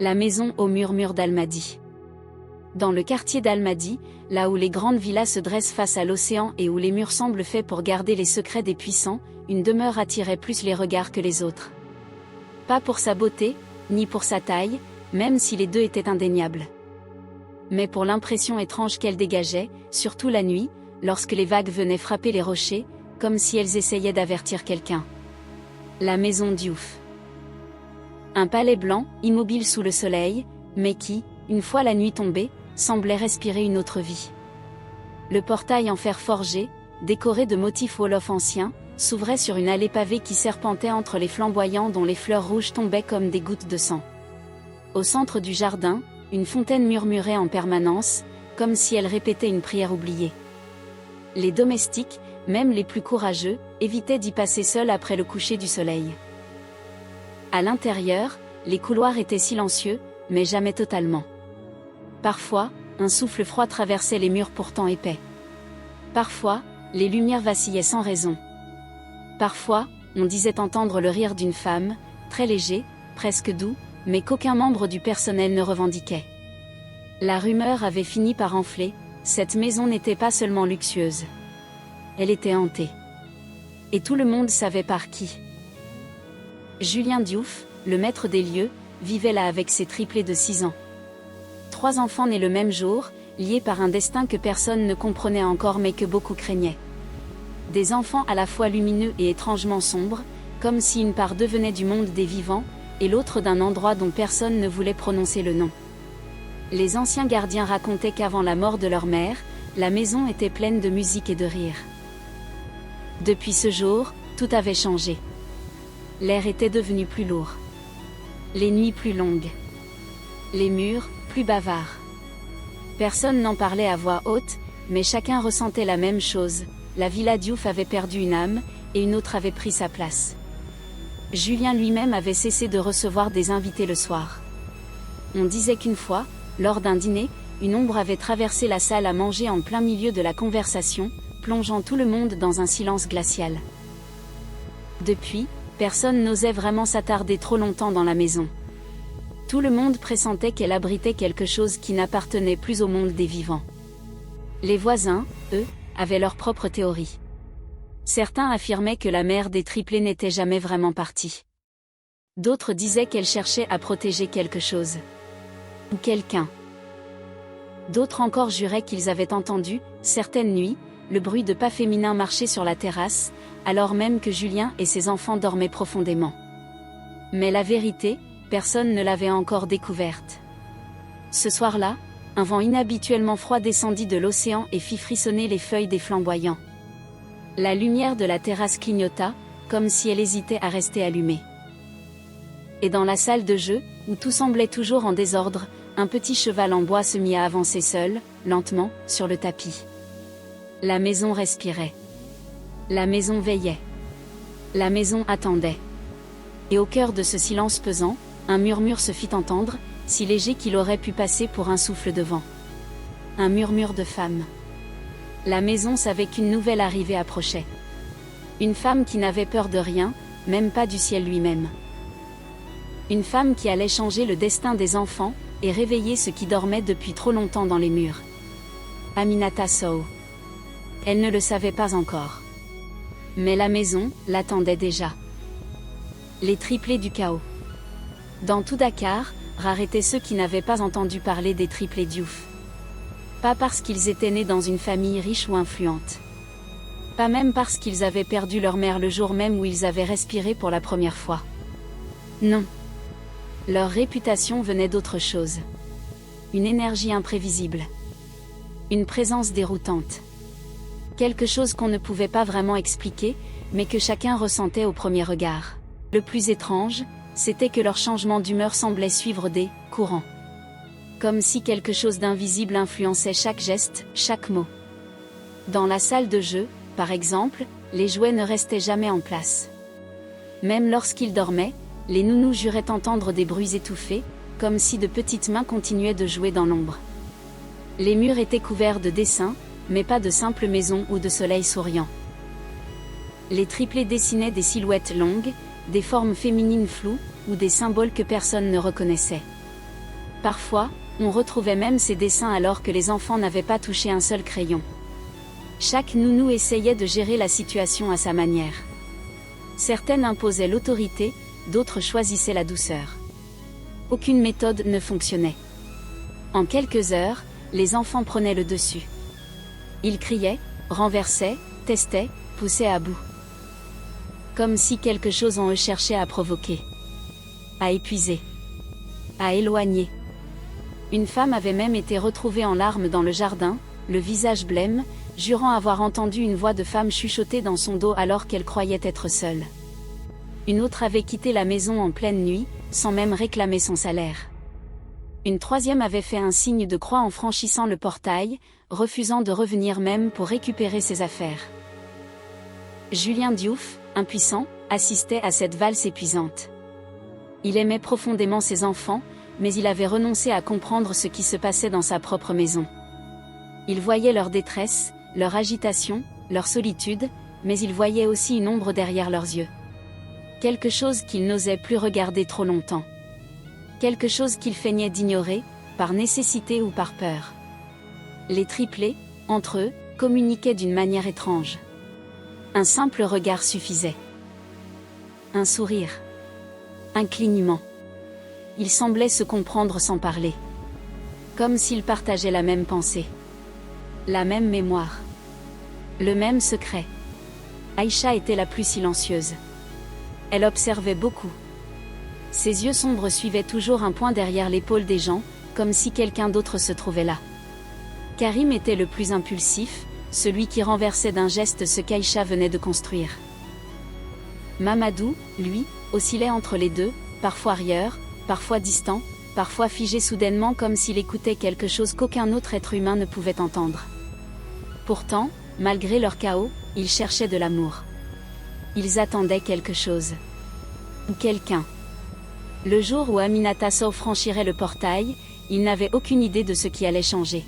La maison au murmure d'Almadi. Dans le quartier d'Almadi, là où les grandes villas se dressent face à l'océan et où les murs semblent faits pour garder les secrets des puissants, une demeure attirait plus les regards que les autres. Pas pour sa beauté, ni pour sa taille, même si les deux étaient indéniables. Mais pour l'impression étrange qu'elle dégageait, surtout la nuit, lorsque les vagues venaient frapper les rochers, comme si elles essayaient d'avertir quelqu'un. La maison Diouf. Un palais blanc, immobile sous le soleil, mais qui, une fois la nuit tombée, semblait respirer une autre vie. Le portail en fer forgé, décoré de motifs wolof anciens, s'ouvrait sur une allée pavée qui serpentait entre les flamboyants dont les fleurs rouges tombaient comme des gouttes de sang. Au centre du jardin, une fontaine murmurait en permanence, comme si elle répétait une prière oubliée. Les domestiques, même les plus courageux, évitaient d'y passer seuls après le coucher du soleil. À l'intérieur, les couloirs étaient silencieux, mais jamais totalement. Parfois, un souffle froid traversait les murs pourtant épais. Parfois, les lumières vacillaient sans raison. Parfois, on disait entendre le rire d'une femme, très léger, presque doux, mais qu'aucun membre du personnel ne revendiquait. La rumeur avait fini par enfler, cette maison n'était pas seulement luxueuse. Elle était hantée. Et tout le monde savait par qui. Julien Diouf, le maître des lieux, vivait là avec ses triplés de 6 ans. 3 enfants nés le même jour, liés par un destin que personne ne comprenait encore mais que beaucoup craignaient. Des enfants à la fois lumineux et étrangement sombres, comme si une part devenait du monde des vivants, et l'autre d'un endroit dont personne ne voulait prononcer le nom. Les anciens gardiens racontaient qu'avant la mort de leur mère, la maison était pleine de musique et de rire. Depuis ce jour, tout avait changé. L'air était devenu plus lourd. Les nuits plus longues. Les murs, plus bavards. Personne n'en parlait à voix haute, mais chacun ressentait la même chose, la villa Diouf avait perdu une âme, et une autre avait pris sa place. Julien lui-même avait cessé de recevoir des invités le soir. On disait qu'une fois, lors d'un dîner, une ombre avait traversé la salle à manger en plein milieu de la conversation, plongeant tout le monde dans un silence glacial. Depuis, personne n'osait vraiment s'attarder trop longtemps dans la maison. Tout le monde pressentait qu'elle abritait quelque chose qui n'appartenait plus au monde des vivants. Les voisins, eux, avaient leur propre théorie. Certains affirmaient que la mère des triplés n'était jamais vraiment partie. D'autres disaient qu'elle cherchait à protéger quelque chose. Ou quelqu'un. D'autres encore juraient qu'ils avaient entendu, certaines nuits, le bruit de pas féminins marcher sur la terrasse, alors même que Julien et ses enfants dormaient profondément. Mais la vérité, personne ne l'avait encore découverte. Ce soir-là, un vent inhabituellement froid descendit de l'océan et fit frissonner les feuilles des flamboyants. La lumière de la terrasse clignota, comme si elle hésitait à rester allumée. Et dans la salle de jeu, où tout semblait toujours en désordre, un petit cheval en bois se mit à avancer seul, lentement, sur le tapis. La maison respirait. La maison veillait. La maison attendait. Et au cœur de ce silence pesant, un murmure se fit entendre, si léger qu'il aurait pu passer pour un souffle de vent. Un murmure de femme. La maison savait qu'une nouvelle arrivée approchait. Une femme qui n'avait peur de rien, même pas du ciel lui-même. Une femme qui allait changer le destin des enfants, et réveiller ceux qui dormaient depuis trop longtemps dans les murs. Aminata Sow. Elle ne le savait pas encore. Mais la maison l'attendait déjà. Les triplés du chaos. Dans tout Dakar, rares étaient ceux qui n'avaient pas entendu parler des triplés Diouf. Pas parce qu'ils étaient nés dans une famille riche ou influente. Pas même parce qu'ils avaient perdu leur mère le jour même où ils avaient respiré pour la première fois. Non. Leur réputation venait d'autre chose. Une énergie imprévisible. Une présence déroutante. Quelque chose qu'on ne pouvait pas vraiment expliquer, mais que chacun ressentait au premier regard. Le plus étrange, c'était que leur changement d'humeur semblait suivre des courants. Comme si quelque chose d'invisible influençait chaque geste, chaque mot. Dans la salle de jeu, par exemple, les jouets ne restaient jamais en place. Même lorsqu'ils dormaient, les nounous juraient entendre des bruits étouffés, comme si de petites mains continuaient de jouer dans l'ombre. Les murs étaient couverts de dessins, mais pas de simples maisons ou de soleils souriants. Les triplés dessinaient des silhouettes longues, des formes féminines floues, ou des symboles que personne ne reconnaissait. Parfois, on retrouvait même ces dessins alors que les enfants n'avaient pas touché un seul crayon. Chaque nounou essayait de gérer la situation à sa manière. Certaines imposaient l'autorité, d'autres choisissaient la douceur. Aucune méthode ne fonctionnait. En quelques heures, les enfants prenaient le dessus. Ils criaient, renversaient, testaient, poussaient à bout. Comme si quelque chose en eux cherchait à provoquer, à épuiser, à éloigner. Une femme avait même été retrouvée en larmes dans le jardin, le visage blême, jurant avoir entendu une voix de femme chuchoter dans son dos alors qu'elle croyait être seule. Une autre avait quitté la maison en pleine nuit, sans même réclamer son salaire. Une troisième avait fait un signe de croix en franchissant le portail, refusant de revenir même pour récupérer ses affaires. Julien Diouf, impuissant, assistait à cette valse épuisante. Il aimait profondément ses enfants, mais il avait renoncé à comprendre ce qui se passait dans sa propre maison. Il voyait leur détresse, leur agitation, leur solitude, mais il voyait aussi une ombre derrière leurs yeux. Quelque chose qu'il n'osait plus regarder trop longtemps. Quelque chose qu'il feignait d'ignorer, par nécessité ou par peur. Les triplés, entre eux, communiquaient d'une manière étrange. Un simple regard suffisait. Un sourire. Un clignement. Ils semblaient se comprendre sans parler. Comme s'ils partageaient la même pensée. La même mémoire. Le même secret. Aïcha était la plus silencieuse. Elle observait beaucoup. Ses yeux sombres suivaient toujours un point derrière l'épaule des gens, comme si quelqu'un d'autre se trouvait là. Karim était le plus impulsif, celui qui renversait d'un geste ce qu'Aïcha venait de construire. Mamadou, lui, oscillait entre les deux, parfois rieur, parfois distant, parfois figé soudainement comme s'il écoutait quelque chose qu'aucun autre être humain ne pouvait entendre. Pourtant, malgré leur chaos, ils cherchaient de l'amour. Ils attendaient quelque chose. Ou quelqu'un. Le jour où Aminata Sow franchirait le portail, ils n'avaient aucune idée de ce qui allait changer.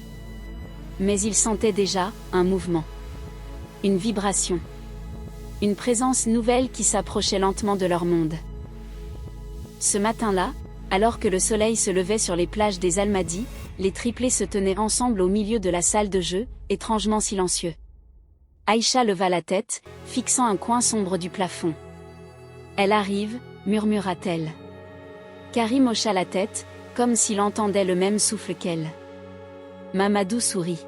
Mais ils sentaient déjà un mouvement. Une vibration. Une présence nouvelle qui s'approchait lentement de leur monde. Ce matin-là, alors que le soleil se levait sur les plages des Almadies, les triplés se tenaient ensemble au milieu de la salle de jeu, étrangement silencieux. Aïcha leva la tête, fixant un coin sombre du plafond. « Elle arrive », murmura-t-elle. Karim hocha la tête, comme s'il entendait le même souffle qu'elle. Mamadou sourit.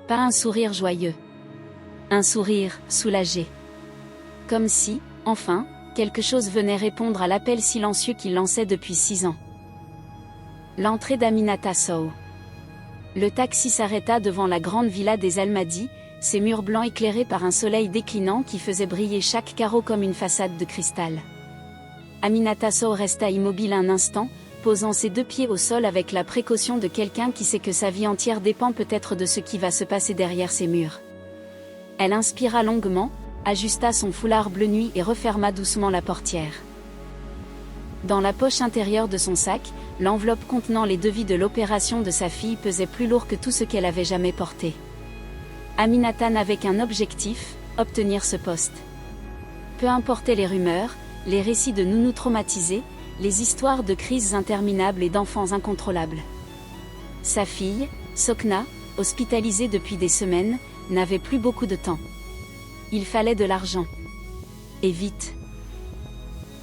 Pas un sourire joyeux. Un sourire soulagé. Comme si, enfin, quelque chose venait répondre à l'appel silencieux qu'il lançait depuis 6 ans. L'entrée d'Aminata Sow. Le taxi s'arrêta devant la grande villa des Almadies, ses murs blancs éclairés par un soleil déclinant qui faisait briller chaque carreau comme une façade de cristal. Aminata Sow resta immobile un instant, posant ses 2 pieds au sol avec la précaution de quelqu'un qui sait que sa vie entière dépend peut-être de ce qui va se passer derrière ces murs. Elle inspira longuement, ajusta son foulard bleu nuit et referma doucement la portière. Dans la poche intérieure de son sac, l'enveloppe contenant les devis de l'opération de sa fille pesait plus lourd que tout ce qu'elle avait jamais porté. Aminata n'avait qu'un objectif, obtenir ce poste. Peu importaient les rumeurs, les récits de nounous traumatisés, les histoires de crises interminables et d'enfants incontrôlables. Sa fille, Sokna, hospitalisée depuis des semaines, n'avait plus beaucoup de temps. Il fallait de l'argent. Et vite.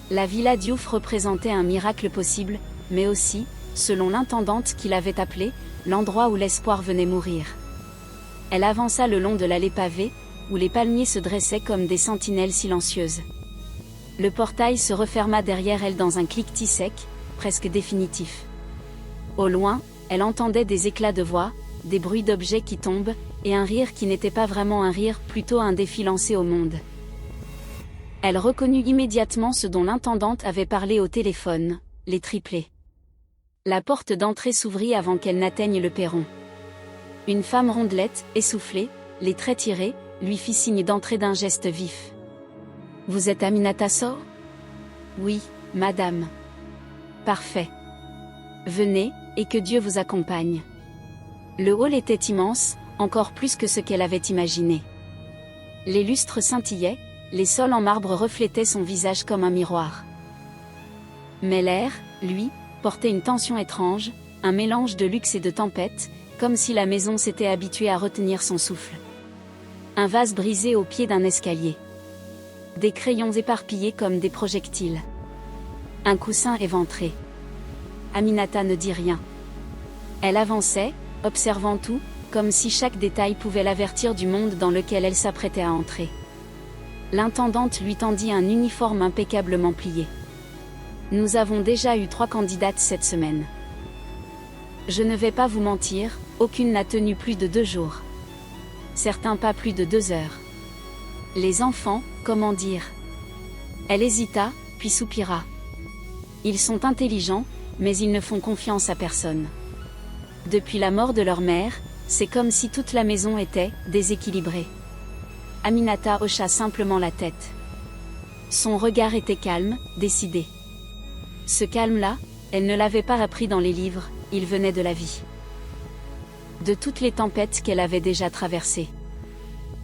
La villa Diouf représentait un miracle possible, mais aussi, selon l'intendante qui l'avait appelée, l'endroit où l'espoir venait mourir. Elle avança le long de l'allée pavée, où les palmiers se dressaient comme des sentinelles silencieuses. Le portail se referma derrière elle dans un cliquetis sec, presque définitif. Au loin, elle entendait des éclats de voix, des bruits d'objets qui tombent, et un rire qui n'était pas vraiment un rire, plutôt un défi lancé au monde. Elle reconnut immédiatement ce dont l'intendante avait parlé au téléphone, les triplés. La porte d'entrée s'ouvrit avant qu'elle n'atteigne le perron. Une femme rondelette, essoufflée, les traits tirés, lui fit signe d'entrer d'un geste vif. « Vous êtes Aminata Sow ? » ?»« Oui, madame. »« Parfait. Venez, et que Dieu vous accompagne. » Le hall était immense, encore plus que ce qu'elle avait imaginé. Les lustres scintillaient, les sols en marbre reflétaient son visage comme un miroir. Mais l'air, lui, portait une tension étrange, Un mélange de luxe et de tempête, comme si la maison s'était habituée à retenir son souffle. Un vase brisé au pied d'un escalier. Des crayons éparpillés comme des projectiles. Un coussin éventré. Aminata ne dit rien. Elle avançait, observant tout, comme si chaque détail pouvait l'avertir du monde dans lequel elle s'apprêtait à entrer. L'intendante lui tendit un uniforme impeccablement plié. Nous avons déjà eu 3 candidates cette semaine. Je ne vais pas vous mentir, aucune n'a tenu plus de 2 jours. Certains pas plus de 2 heures. Les enfants, comment dire? Elle hésita, puis soupira. Ils sont intelligents, mais ils ne font confiance à personne. Depuis la mort de leur mère, c'est comme si toute la maison était déséquilibrée. Aminata hocha simplement la tête. Son regard était calme, décidé. Ce calme-là, elle ne l'avait pas appris dans les livres, il venait de la vie. De toutes les tempêtes qu'elle avait déjà traversées.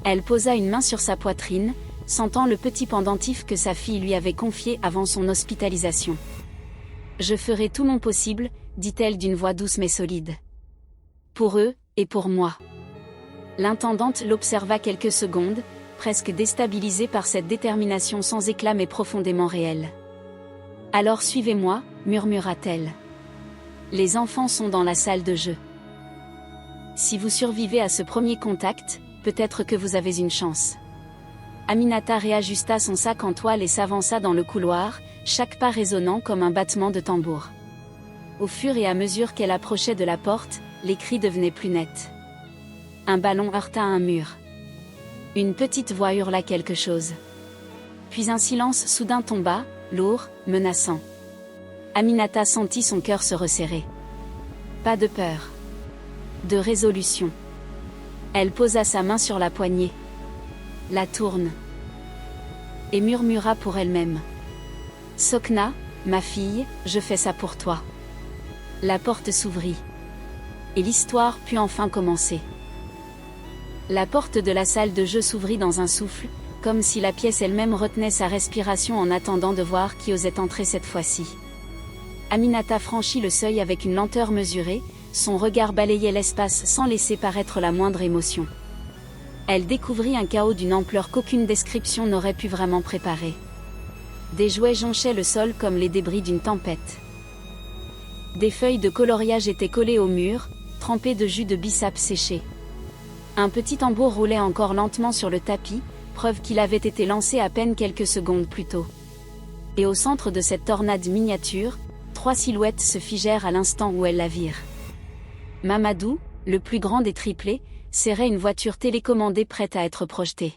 Elle posa une main sur sa poitrine, sentant le petit pendentif que sa fille lui avait confié avant son hospitalisation. « Je ferai tout mon possible », dit-elle d'une voix douce mais solide. « Pour eux, et pour moi. » L'intendante l'observa quelques secondes, presque déstabilisée par cette détermination sans éclat mais profondément réelle. « Alors suivez-moi », murmura-t-elle. « Les enfants sont dans la salle de jeu. Si vous survivez à ce premier contact, peut-être que vous avez une chance. » Aminata réajusta son sac en toile et s'avança dans le couloir, chaque pas résonnant comme un battement de tambour. Au fur et à mesure qu'elle approchait de la porte, les cris devenaient plus nets. Un ballon heurta un mur. Une petite voix hurla quelque chose. Puis un silence soudain tomba, lourd, menaçant. Aminata sentit son cœur se resserrer. Pas de peur. De résolution. Elle posa sa main sur la poignée. La tourne. Et murmura pour elle-même. « Sokna, ma fille, je fais ça pour toi. » La porte s'ouvrit. Et l'histoire put enfin commencer. La porte de la salle de jeu s'ouvrit dans un souffle, comme si la pièce elle-même retenait sa respiration en attendant de voir qui osait entrer cette fois-ci. Aminata franchit le seuil avec une lenteur mesurée, son regard balayait l'espace sans laisser paraître la moindre émotion. Elle découvrit un chaos d'une ampleur qu'aucune description n'aurait pu vraiment préparer. Des jouets jonchaient le sol comme les débris d'une tempête. Des feuilles de coloriage étaient collées au mur, trempées de jus de bissap séché. Un petit tambour roulait encore lentement sur le tapis, preuve qu'il avait été lancé à peine quelques secondes plus tôt. Et au centre de cette tornade miniature, 3 silhouettes se figèrent à l'instant où elles la virent. Mamadou, le plus grand des triplés, serrait une voiture télécommandée prête à être projetée.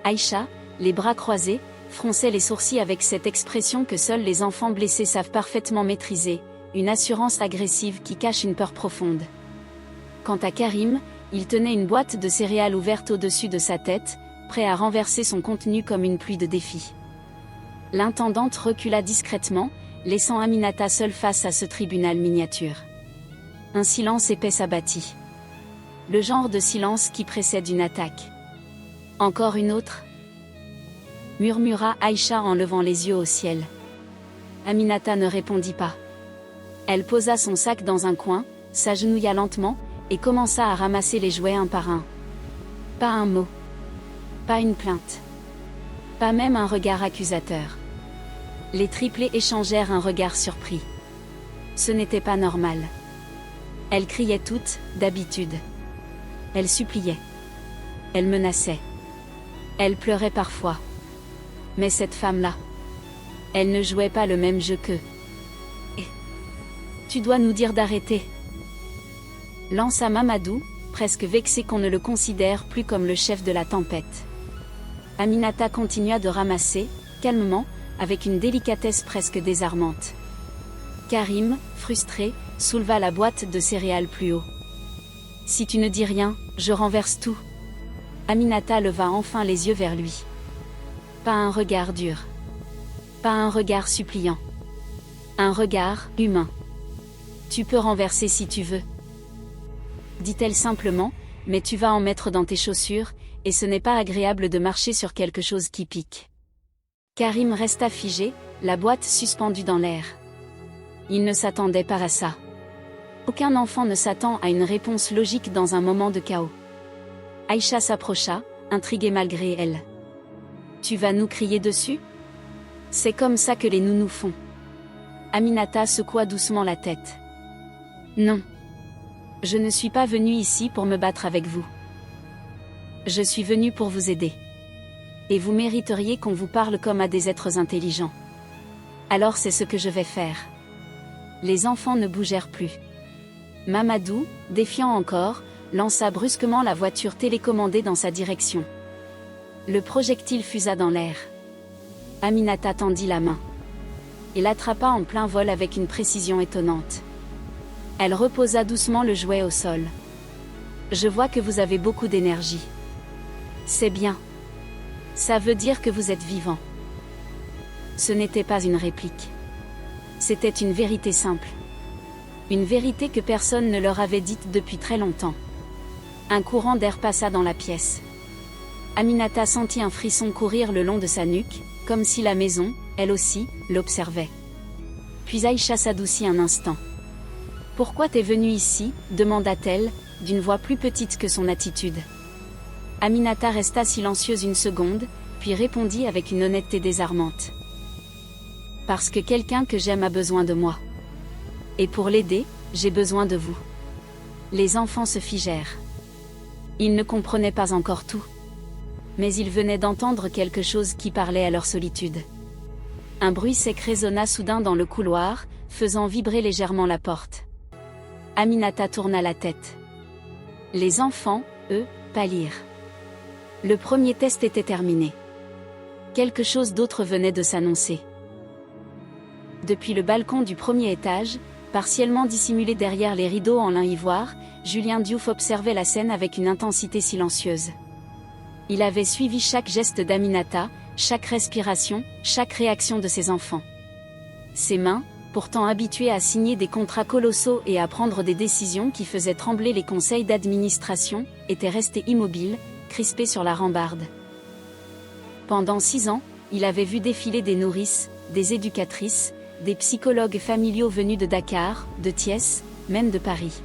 Aïcha, les bras croisés, fronçait les sourcils avec cette expression que seuls les enfants blessés savent parfaitement maîtriser, une assurance agressive qui cache une peur profonde. Quant à Karim, il tenait une boîte de céréales ouverte au-dessus de sa tête, prêt à renverser son contenu comme une pluie de défis. L'intendante recula discrètement, laissant Aminata seule face à ce tribunal miniature. Un silence épais s'abattit. Le genre de silence qui précède une attaque. Encore une autre ? Murmura Aïcha en levant les yeux au ciel. Aminata ne répondit pas. Elle posa son sac dans un coin, s'agenouilla lentement, et commença à ramasser les jouets un par un. Pas un mot. Pas une plainte. Pas même un regard accusateur. Les triplés échangèrent un regard surpris. Ce n'était pas normal. Elles criaient toutes, d'habitude. Elles suppliaient. Elles menaçaient. Elles pleuraient parfois. Mais cette femme-là, elle ne jouait pas le même jeu qu'eux. Et tu dois nous dire d'arrêter. Lança Mamadou, presque vexé qu'on ne le considère plus comme le chef de la tempête. Aminata continua de ramasser, calmement, avec une délicatesse presque désarmante. Karim, frustré, souleva la boîte de céréales plus haut. « Si tu ne dis rien, je renverse tout. » Aminata leva enfin les yeux vers lui. Pas un regard dur. Pas un regard suppliant. Un regard humain. « Tu peux renverser si tu veux. » dit-elle simplement, mais tu vas en mettre dans tes chaussures, et ce n'est pas agréable de marcher sur quelque chose qui pique. Karim resta figé, la boîte suspendue dans l'air. Il ne s'attendait pas à ça. Aucun enfant ne s'attend à une réponse logique dans un moment de chaos. Aïcha s'approcha, intriguée malgré elle. Tu vas nous crier dessus? C'est comme ça que les nounous font. Aminata secoua doucement la tête. Non. Je ne suis pas venue ici pour me battre avec vous. Je suis venue pour vous aider. Et vous mériteriez qu'on vous parle comme à des êtres intelligents. Alors c'est ce que je vais faire. Les enfants ne bougèrent plus. Mamadou, défiant encore, lança brusquement la voiture télécommandée dans sa direction. Le projectile fusa dans l'air. Aminata tendit la main. Et l'attrapa en plein vol avec une précision étonnante. Elle reposa doucement le jouet au sol. Je vois que vous avez beaucoup d'énergie. C'est bien. Ça veut dire que vous êtes vivant. Ce n'était pas une réplique. C'était une vérité simple. Une vérité que personne ne leur avait dite depuis très longtemps. Un courant d'air passa dans la pièce. Aminata sentit un frisson courir le long de sa nuque, comme si la maison, elle aussi, l'observait. Puis Aïcha s'adoucit un instant. « Pourquoi t'es venue ici ?» demanda-t-elle, d'une voix plus petite que son attitude. Aminata resta silencieuse une seconde, puis répondit avec une honnêteté désarmante. « Parce que quelqu'un que j'aime a besoin de moi. Et pour l'aider, j'ai besoin de vous. » Les enfants se figèrent. Ils ne comprenaient pas encore tout. Mais ils venaient d'entendre quelque chose qui parlait à leur solitude. Un bruit sec résonna soudain dans le couloir, faisant vibrer légèrement la porte. Aminata tourna la tête. Les enfants, eux, pâlirent. Le premier test était terminé. Quelque chose d'autre venait de s'annoncer. Depuis le balcon du premier étage, partiellement dissimulé derrière les rideaux en lin ivoire, Julien Diouf observait la scène avec une intensité silencieuse. Il avait suivi chaque geste d'Aminata, chaque respiration, chaque réaction de ses enfants. Ses mains, pourtant habituées à signer des contrats colossaux et à prendre des décisions qui faisaient trembler les conseils d'administration, étaient restées immobiles, crispées sur la rambarde. Pendant 6 ans, il avait vu défiler des nourrices, des éducatrices, des psychologues familiaux venus de Dakar, de Thiès, même de Paris.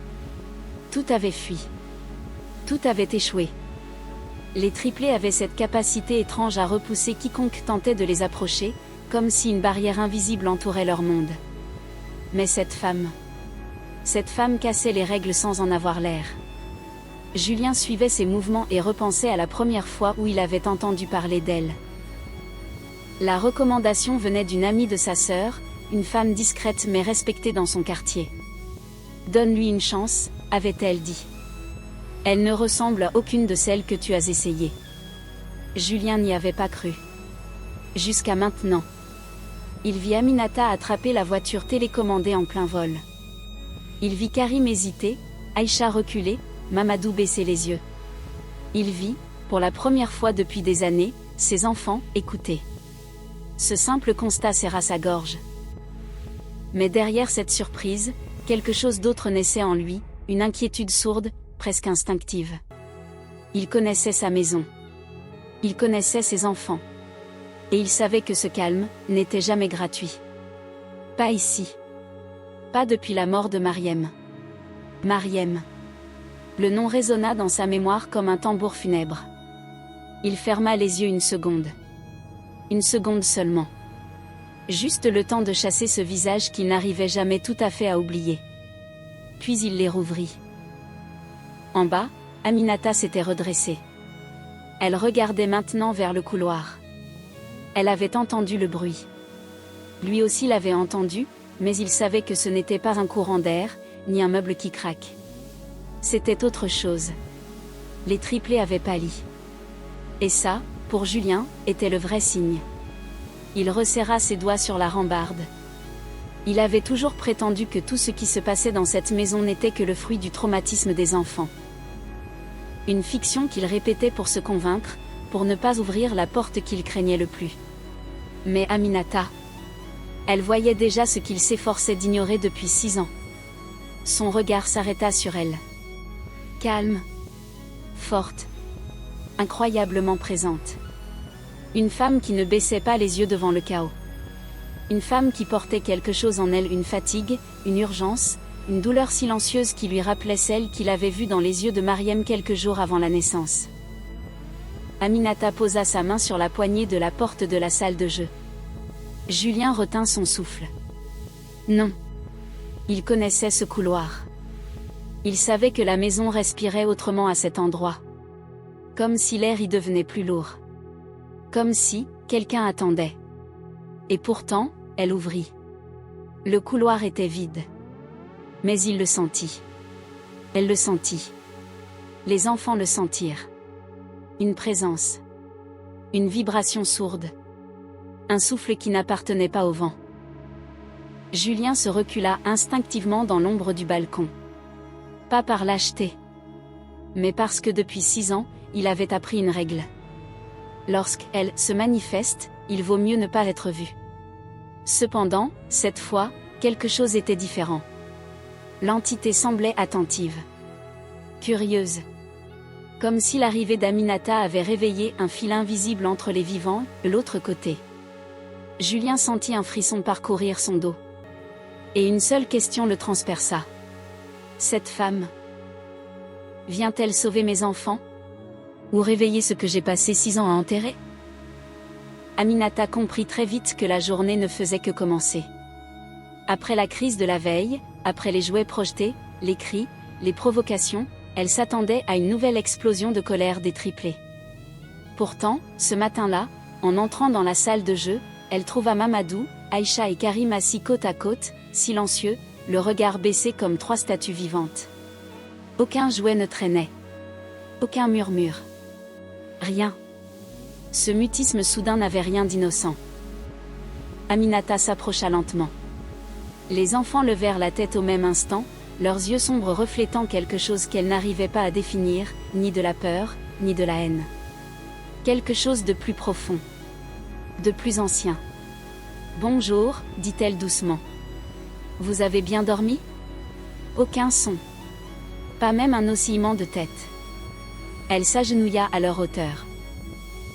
Tout avait fui. Tout avait échoué. Les triplés avaient cette capacité étrange à repousser quiconque tentait de les approcher, comme si une barrière invisible entourait leur monde. Mais cette femme cassait les règles sans en avoir l'air. Julien suivait ses mouvements et repensait à la première fois où il avait entendu parler d'elle. La recommandation venait d'une amie de sa sœur, une femme discrète mais respectée dans son quartier. « Donne-lui une chance », avait-elle dit. « Elle ne ressemble à aucune de celles que tu as essayées. » Julien n'y avait pas cru. Jusqu'à maintenant. Il vit Aminata attraper la voiture télécommandée en plein vol. Il vit Karim hésiter, Aïcha reculer, Mamadou baisser les yeux. Il vit, pour la première fois depuis des années, ses enfants écouter. Ce simple constat serra sa gorge. Mais derrière cette surprise, quelque chose d'autre naissait en lui, une inquiétude sourde, presque instinctive. Il connaissait sa maison. Il connaissait ses enfants. Et il savait que ce calme n'était jamais gratuit. Pas ici. Pas depuis la mort de Mariem. Mariem. Le nom résonna dans sa mémoire comme un tambour funèbre. Il ferma les yeux une seconde. Une seconde seulement. Juste le temps de chasser ce visage qu'il n'arrivait jamais tout à fait à oublier. Puis il les rouvrit. En bas, Aminata s'était redressée. Elle regardait maintenant vers le couloir. Elle avait entendu le bruit. Lui aussi l'avait entendu, mais il savait que ce n'était pas un courant d'air, ni un meuble qui craque. C'était autre chose. Les triplés avaient pâli. Et ça, pour Julien, était le vrai signe. Il resserra ses doigts sur la rambarde. Il avait toujours prétendu que tout ce qui se passait dans cette maison n'était que le fruit du traumatisme des enfants. Une fiction qu'il répétait pour se convaincre, pour ne pas ouvrir la porte qu'il craignait le plus. Mais Aminata, elle voyait déjà ce qu'il s'efforçait d'ignorer depuis 6 ans. Son regard s'arrêta sur elle. Calme, forte, incroyablement présente. Une femme qui ne baissait pas les yeux devant le chaos. Une femme qui portait quelque chose en elle, une fatigue, une urgence, une douleur silencieuse qui lui rappelait celle qu'il avait vue dans les yeux de Mariem quelques jours avant la naissance. Aminata posa sa main sur la poignée de la porte de la salle de jeu. Julien retint son souffle. Non. Il connaissait ce couloir. Il savait que la maison respirait autrement à cet endroit. Comme si l'air y devenait plus lourd. Comme si quelqu'un attendait. Et pourtant, elle ouvrit. Le couloir était vide. Mais il le sentit. Elle le sentit. Les enfants le sentirent. Une présence. Une vibration sourde. Un souffle qui n'appartenait pas au vent. Julien se recula instinctivement dans l'ombre du balcon. Pas par lâcheté. Mais parce que depuis 6 ans, il avait appris une règle. Lorsqu'elle se manifeste, il vaut mieux ne pas être vu. Cependant, cette fois, quelque chose était différent. L'entité semblait attentive. Curieuse. Comme si l'arrivée d'Aminata avait réveillé un fil invisible entre les vivants, de l'autre côté. Julien sentit un frisson parcourir son dos. Et une seule question le transperça. Cette femme vient-elle sauver mes enfants? Ou réveiller ce que j'ai passé 6 ans à enterrer? Aminata comprit très vite que la journée ne faisait que commencer. Après la crise de la veille, après les jouets projetés, les cris, les provocations, elle s'attendait à une nouvelle explosion de colère détriplée. Pourtant, ce matin-là, en entrant dans la salle de jeu, elle trouva Mamadou, Aïcha et Karim assis côte à côte, silencieux, le regard baissé comme 3 statues vivantes. Aucun jouet ne traînait. Aucun murmure. Rien. Ce mutisme soudain n'avait rien d'innocent. Aminata s'approcha lentement. Les enfants levèrent la tête au même instant, leurs yeux sombres reflétant quelque chose qu'elle n'arrivait pas à définir, ni de la peur, ni de la haine. Quelque chose de plus profond. De plus ancien. « Bonjour », dit-elle doucement. « Vous avez bien dormi ? » Aucun son. Pas même un oscillement de tête. Elle s'agenouilla à leur hauteur.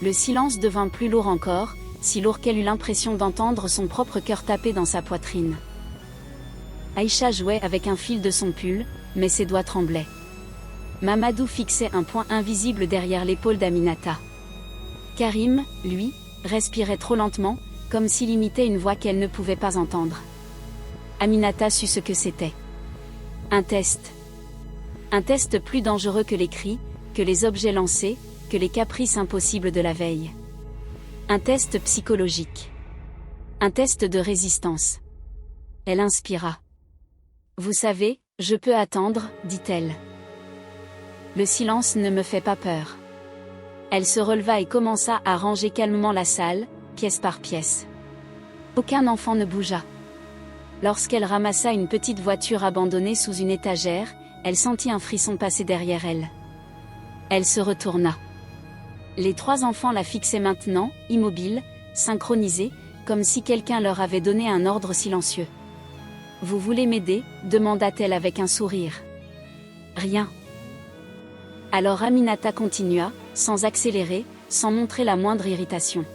Le silence devint plus lourd encore, si lourd qu'elle eut l'impression d'entendre son propre cœur taper dans sa poitrine. Aïcha jouait avec un fil de son pull, mais ses doigts tremblaient. Mamadou fixait un point invisible derrière l'épaule d'Aminata. Karim, lui, respirait trop lentement, comme s'il imitait une voix qu'elle ne pouvait pas entendre. Aminata sut ce que c'était. Un test. Un test plus dangereux que les cris, que les objets lancés, que les caprices impossibles de la veille. Un test psychologique. Un test de résistance. Elle inspira. « Vous savez, je peux attendre, dit-elle. Le silence ne me fait pas peur. » Elle se releva et commença à ranger calmement la salle, pièce par pièce. Aucun enfant ne bougea. Lorsqu'elle ramassa une petite voiture abandonnée sous une étagère, elle sentit un frisson passer derrière elle. Elle se retourna. Les 3 enfants la fixaient maintenant, immobiles, synchronisés, comme si quelqu'un leur avait donné un ordre silencieux. « Vous voulez m'aider » demanda-t-elle avec un sourire. « Rien. » Alors Aminata continua, sans accélérer, sans montrer la moindre irritation.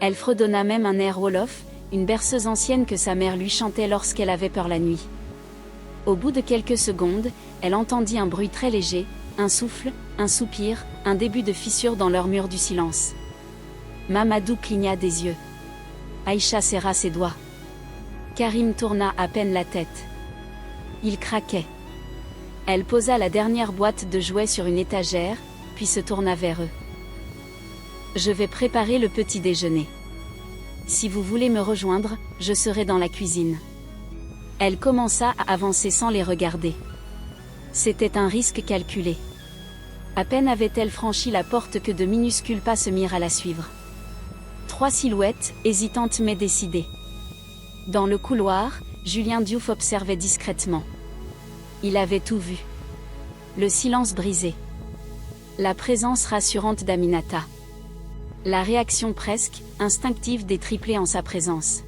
Elle fredonna même un air wolof, une berceuse ancienne que sa mère lui chantait lorsqu'elle avait peur la nuit. Au bout de quelques secondes, elle entendit un bruit très léger, un souffle, un soupir, un début de fissure dans leur mur du silence. Mamadou cligna des yeux. Aïcha serra ses doigts. Karim tourna à peine la tête. Il craquait. Elle posa la dernière boîte de jouets sur une étagère, puis se tourna vers eux. « Je vais préparer le petit déjeuner. Si vous voulez me rejoindre, je serai dans la cuisine. » Elle commença à avancer sans les regarder. C'était un risque calculé. À peine avait-elle franchi la porte que de minuscules pas se mirent à la suivre. 3 silhouettes, hésitantes mais décidées. Dans le couloir, Julien Diouf observait discrètement. Il avait tout vu. Le silence brisé. La présence rassurante d'Aminata. La réaction presque, instinctive des triplés en sa présence.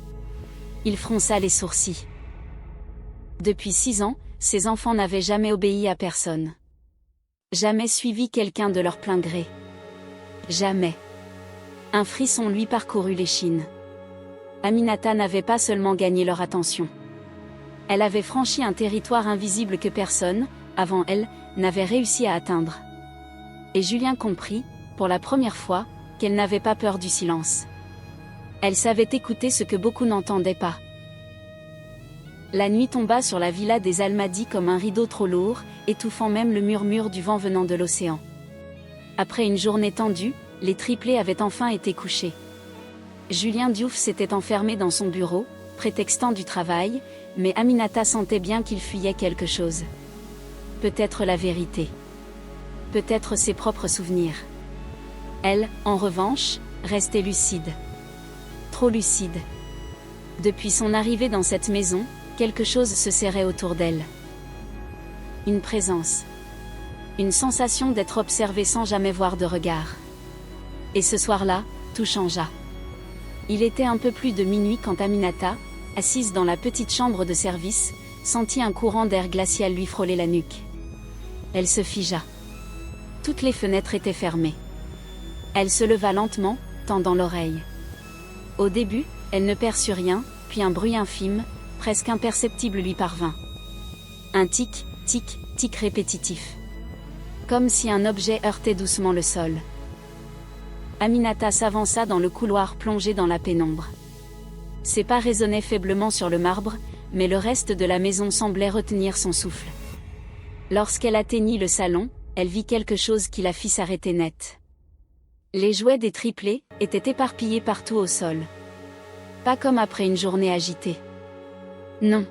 Il fronça les sourcils. Depuis 6 ans, ses enfants n'avaient jamais obéi à personne. Jamais suivi quelqu'un de leur plein gré. Jamais. Un frisson lui parcourut l'échine. Aminata n'avait pas seulement gagné leur attention. Elle avait franchi un territoire invisible que personne, avant elle, n'avait réussi à atteindre. Et Julien comprit, pour la première fois, qu'elle n'avait pas peur du silence. Elle savait écouter ce que beaucoup n'entendaient pas. La nuit tomba sur la villa des Almadi comme un rideau trop lourd, étouffant même le murmure du vent venant de l'océan. Après une journée tendue, les triplés avaient enfin été couchés. Julien Diouf s'était enfermé dans son bureau, prétextant du travail, mais Aminata sentait bien qu'il fuyait quelque chose. Peut-être la vérité. Peut-être ses propres souvenirs. Elle, en revanche, restait lucide. Trop lucide. Depuis son arrivée dans cette maison, quelque chose se serrait autour d'elle. Une présence. Une sensation d'être observée sans jamais voir de regard. Et ce soir-là, tout changea. Il était un peu plus de minuit quand Aminata, assise dans la petite chambre de service, sentit un courant d'air glacial lui frôler la nuque. Elle se figea. Toutes les fenêtres étaient fermées. Elle se leva lentement, tendant l'oreille. Au début, elle ne perçut rien, puis un bruit infime, presque imperceptible lui parvint. Un tic, tic, tic répétitif. Comme si un objet heurtait doucement le sol. Aminata s'avança dans le couloir plongé dans la pénombre. Ses pas résonnaient faiblement sur le marbre, mais le reste de la maison semblait retenir son souffle. Lorsqu'elle atteignit le salon, elle vit quelque chose qui la fit s'arrêter net. Les jouets des triplés étaient éparpillés partout au sol. Pas comme après une journée agitée. Non.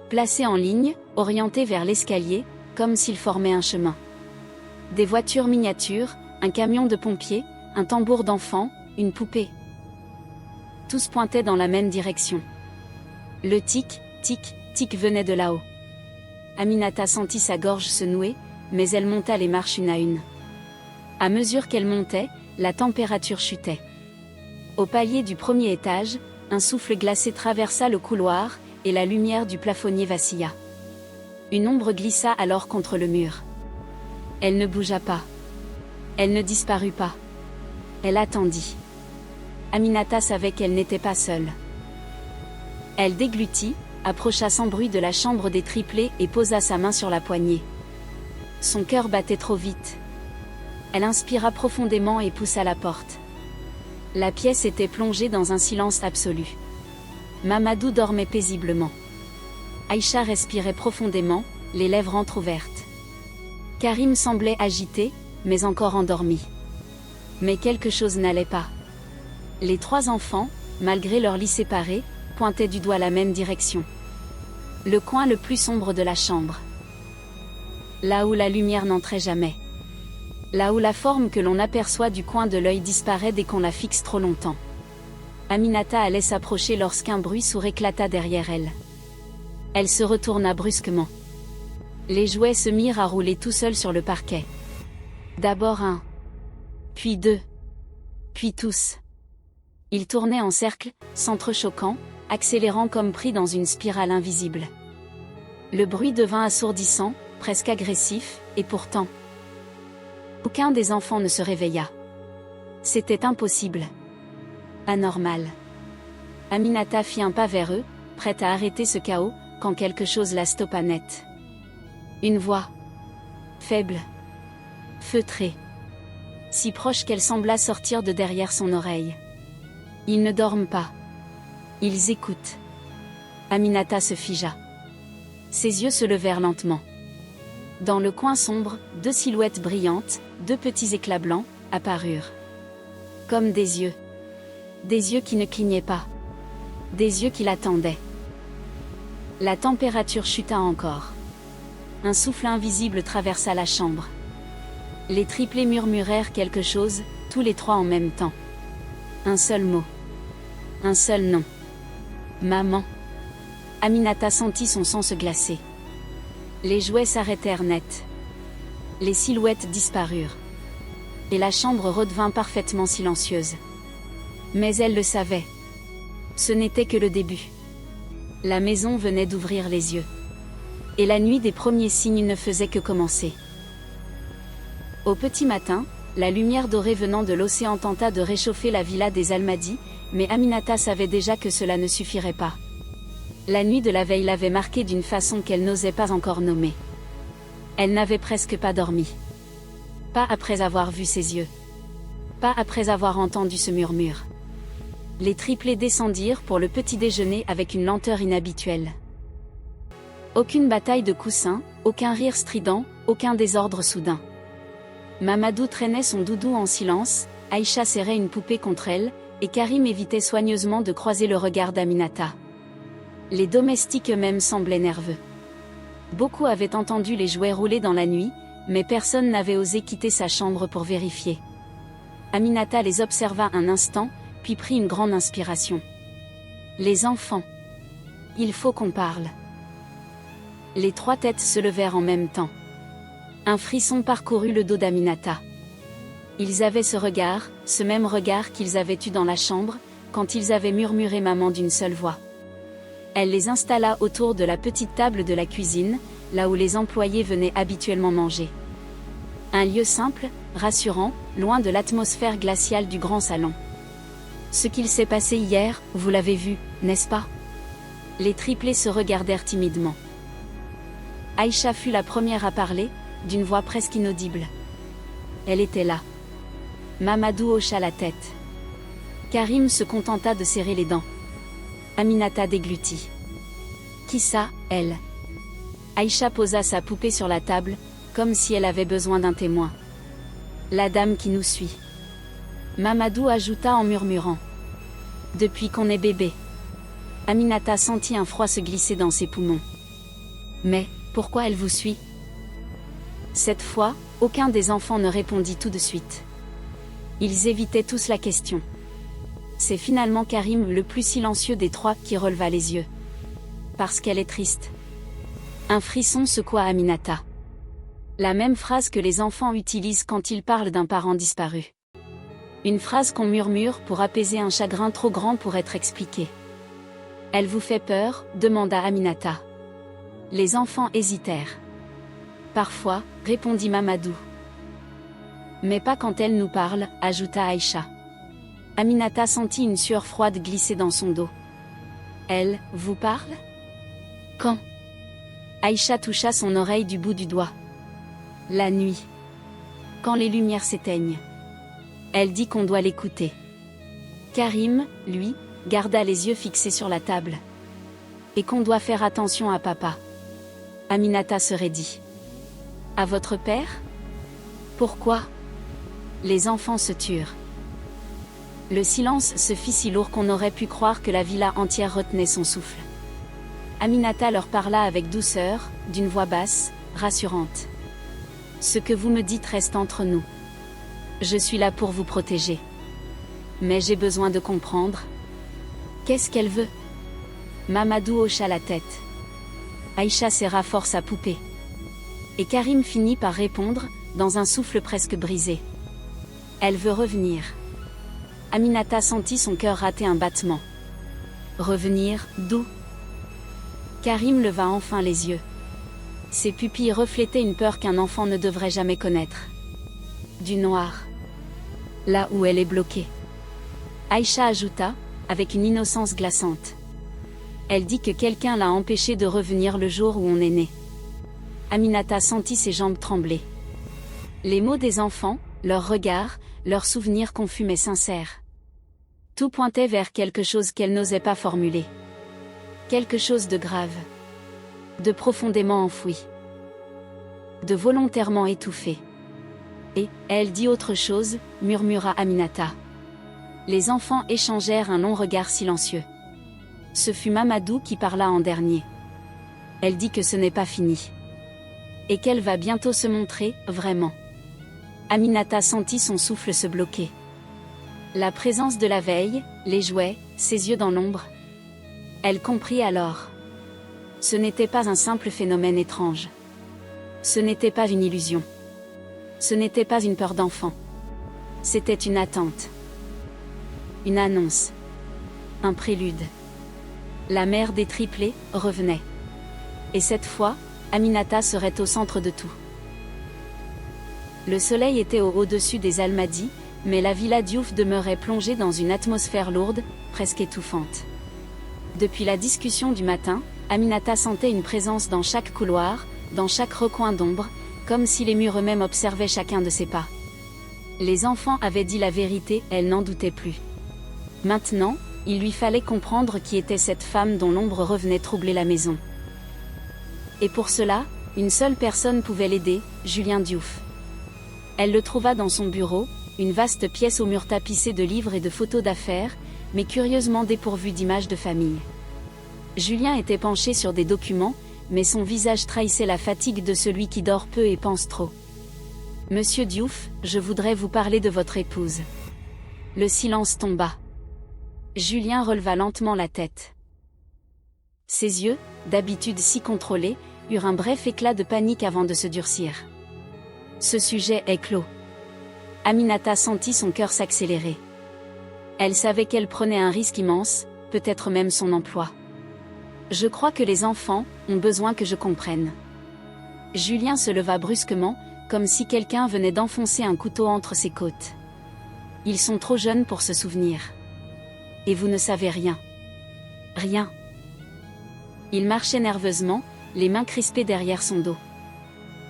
Placés en ligne, orientés vers l'escalier, comme s'ils formaient un chemin. Des voitures miniatures, un camion de pompiers, un tambour d'enfant, une poupée. Tous pointaient dans la même direction. Le tic, tic, tic venait de là-haut. Aminata sentit sa gorge se nouer, mais elle monta les marches une à une. À mesure qu'elle montait, la température chutait. Au palier du premier étage, un souffle glacé traversa le couloir, et la lumière du plafonnier vacilla. Une ombre glissa alors contre le mur. Elle ne bougea pas. Elle ne disparut pas. Elle attendit. Aminata savait qu'elle n'était pas seule. Elle déglutit, approcha sans bruit de la chambre des triplés et posa sa main sur la poignée. Son cœur battait trop vite. Elle inspira profondément et poussa la porte. La pièce était plongée dans un silence absolu. Mamadou dormait paisiblement. Aïcha respirait profondément, les lèvres entr'ouvertes. Karim semblait agité, mais encore endormi. Mais quelque chose n'allait pas. Les trois enfants, malgré leurs lits séparés, pointaient du doigt la même direction. Le coin le plus sombre de la chambre. Là où la lumière n'entrait jamais. Là où la forme que l'on aperçoit du coin de l'œil disparaît dès qu'on la fixe trop longtemps. Aminata allait s'approcher lorsqu'un bruit sourd éclata derrière elle. Elle se retourna brusquement. Les jouets se mirent à rouler tout seuls sur le parquet. D'abord un. Puis deux. Puis tous. Ils tournaient en cercle, s'entrechoquant, accélérant comme pris dans une spirale invisible. Le bruit devint assourdissant, presque agressif, et pourtant... aucun des enfants ne se réveilla. C'était impossible. Anormal. Aminata fit un pas vers eux, prête à arrêter ce chaos, quand quelque chose la stoppa net. Une voix. Faible. Feutrée. Si proche qu'elle sembla sortir de derrière son oreille. Ils ne dorment pas. Ils écoutent. Aminata se figea. Ses yeux se levèrent lentement. Dans le coin sombre, deux silhouettes brillantes, deux petits éclats blancs, apparurent. Comme des yeux. Des yeux qui ne clignaient pas. Des yeux qui l'attendaient. La température chuta encore. Un souffle invisible traversa la chambre. Les triplés murmurèrent quelque chose, tous les trois en même temps. Un seul mot. Un seul nom. Maman. Aminata sentit son sang se glacer. Les jouets s'arrêtèrent net. Les silhouettes disparurent. Et la chambre redevint parfaitement silencieuse. Mais elle le savait. Ce n'était que le début. La maison venait d'ouvrir les yeux. Et la nuit des premiers signes ne faisait que commencer. Au petit matin, la lumière dorée venant de l'océan tenta de réchauffer la villa des Almadi, mais Aminata savait déjà que cela ne suffirait pas. La nuit de la veille l'avait marquée d'une façon qu'elle n'osait pas encore nommer. Elle n'avait presque pas dormi. Pas après avoir vu ses yeux. Pas après avoir entendu ce murmure. Les triplés descendirent pour le petit déjeuner avec une lenteur inhabituelle. Aucune bataille de coussins, aucun rire strident, aucun désordre soudain. Mamadou traînait son doudou en silence, Aïcha serrait une poupée contre elle, et Karim évitait soigneusement de croiser le regard d'Aminata. Les domestiques eux-mêmes semblaient nerveux. Beaucoup avaient entendu les jouets rouler dans la nuit, mais personne n'avait osé quitter sa chambre pour vérifier. Aminata les observa un instant, puis prit une grande inspiration. Les enfants. Il faut qu'on parle. Les trois têtes se levèrent en même temps. Un frisson parcourut le dos d'Aminata. Ils avaient ce même regard qu'ils avaient eu dans la chambre, quand ils avaient murmuré maman d'une seule voix. Elle les installa autour de la petite table de la cuisine, là où les employés venaient habituellement manger. Un lieu simple, rassurant, loin de l'atmosphère glaciale du grand salon. Ce qu'il s'est passé hier, vous l'avez vu, n'est-ce pas? Les triplés se regardèrent timidement. Aïcha fut la première à parler, d'une voix presque inaudible. Elle était là. Mamadou hocha la tête. Karim se contenta de serrer les dents. Aminata déglutit. Qui ça, elle? Aïcha posa sa poupée sur la table, comme si elle avait besoin d'un témoin. La dame qui nous suit. Mamadou ajouta en murmurant. Depuis qu'on est bébé. Aminata sentit un froid se glisser dans ses poumons. Mais, pourquoi elle vous suit? Cette fois, aucun des enfants ne répondit tout de suite. Ils évitaient tous la question. C'est finalement Karim, le plus silencieux des trois, qui releva les yeux. Parce qu'elle est triste. Un frisson secoua Aminata. La même phrase que les enfants utilisent quand ils parlent d'un parent disparu. Une phrase qu'on murmure pour apaiser un chagrin trop grand pour être expliqué. Elle vous fait peur? Demanda Aminata. Les enfants hésitèrent. Parfois, répondit Mamadou. Mais pas quand elle nous parle, ajouta Aïcha. Aminata sentit une sueur froide glisser dans son dos. Elle, vous parle? Quand? Aïcha toucha son oreille du bout du doigt. La nuit. Quand les lumières s'éteignent. Elle dit qu'on doit l'écouter. Karim, lui, garda les yeux fixés sur la table. Et qu'on doit faire attention à papa. Aminata se raidit. À votre père? Pourquoi? Les enfants se turent. Le silence se fit si lourd qu'on aurait pu croire que la villa entière retenait son souffle. Aminata leur parla avec douceur, d'une voix basse, rassurante. Ce que vous me dites reste entre nous. Je suis là pour vous protéger. Mais j'ai besoin de comprendre. Qu'est-ce qu'elle veut? Mamadou hocha la tête. Aïcha serra fort sa poupée. Et Karim finit par répondre, dans un souffle presque brisé. Elle veut revenir. Aminata sentit son cœur rater un battement. Revenir, d'où? Karim leva enfin les yeux. Ses pupilles reflétaient une peur qu'un enfant ne devrait jamais connaître. Du noir. Là où elle est bloquée. Aïcha ajouta, avec une innocence glaçante. Elle dit que quelqu'un l'a empêchée de revenir le jour où on est né. Aminata sentit ses jambes trembler. Les mots des enfants, leurs regards, leurs souvenirs confus mais sincères. Tout pointait vers quelque chose qu'elle n'osait pas formuler. Quelque chose de grave. De profondément enfoui. De volontairement étouffé. Et, elle dit autre chose, murmura Aminata. Les enfants échangèrent un long regard silencieux. Ce fut Mamadou qui parla en dernier. Elle dit que ce n'est pas fini. Et qu'elle va bientôt se montrer, vraiment. Aminata sentit son souffle se bloquer. La présence de la veille, les jouets, ses yeux dans l'ombre. Elle comprit alors. Ce n'était pas un simple phénomène étrange. Ce n'était pas une illusion. Ce n'était pas une peur d'enfant. C'était une attente. Une annonce. Un prélude. La mère des triplés revenait. Et cette fois, Aminata serait au centre de tout. Le soleil était au-dessus des Almadies, mais la villa Diouf demeurait plongée dans une atmosphère lourde, presque étouffante. Depuis la discussion du matin, Aminata sentait une présence dans chaque couloir, dans chaque recoin d'ombre, comme si les murs eux-mêmes observaient chacun de ses pas. Les enfants avaient dit la vérité, elle n'en doutait plus. Maintenant, il lui fallait comprendre qui était cette femme dont l'ombre revenait troubler la maison. Et pour cela, une seule personne pouvait l'aider, Julien Diouf. Elle le trouva dans son bureau, une vaste pièce aux murs tapissés de livres et de photos d'affaires, mais curieusement dépourvue d'images de famille. Julien était penché sur des documents, mais son visage trahissait la fatigue de celui qui dort peu et pense trop. « Monsieur Diouf, je voudrais vous parler de votre épouse. » Le silence tomba. Julien releva lentement la tête. Ses yeux, d'habitude si contrôlés, eurent un bref éclat de panique avant de se durcir. Ce sujet est clos. Aminata sentit son cœur s'accélérer. Elle savait qu'elle prenait un risque immense, peut-être même son emploi. « Je crois que les enfants ont besoin que je comprenne. » Julien se leva brusquement, comme si quelqu'un venait d'enfoncer un couteau entre ses côtes. « Ils sont trop jeunes pour se souvenir. Et vous ne savez rien. Rien. » Il marchait nerveusement, les mains crispées derrière son dos.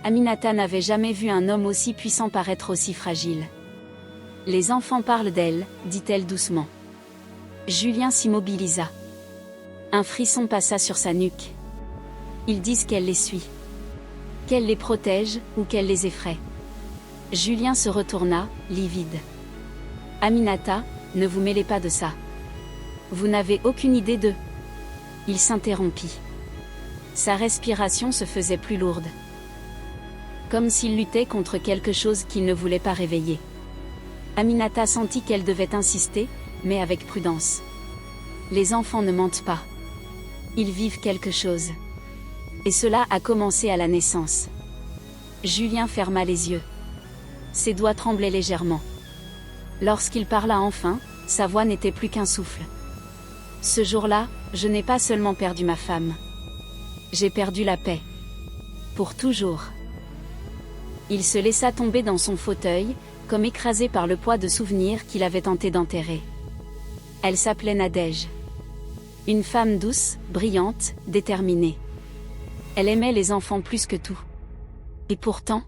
Aminata n'avait jamais vu un homme aussi puissant paraître aussi fragile. « Les enfants parlent d'elle, dit-elle doucement. Julien s'immobilisa. Un frisson passa sur sa nuque. Ils disent qu'elle les suit. Qu'elle les protège, ou qu'elle les effraie. Julien se retourna, livide. « Aminata, ne vous mêlez pas de ça. Vous n'avez aucune idée d'eux. » Il s'interrompit. Sa respiration se faisait plus lourde. Comme s'il luttait contre quelque chose qu'il ne voulait pas réveiller. Aminata sentit qu'elle devait insister, mais avec prudence. Les enfants ne mentent pas. Ils vivent quelque chose. Et cela a commencé à la naissance. Julien ferma les yeux. Ses doigts tremblaient légèrement. Lorsqu'il parla enfin, sa voix n'était plus qu'un souffle. Ce jour-là, je n'ai pas seulement perdu ma femme. J'ai perdu la paix. Pour toujours. Il se laissa tomber dans son fauteuil, comme écrasé par le poids de souvenirs qu'il avait tenté d'enterrer. Elle s'appelait Nadège. Une femme douce, brillante, déterminée. Elle aimait les enfants plus que tout. Et pourtant,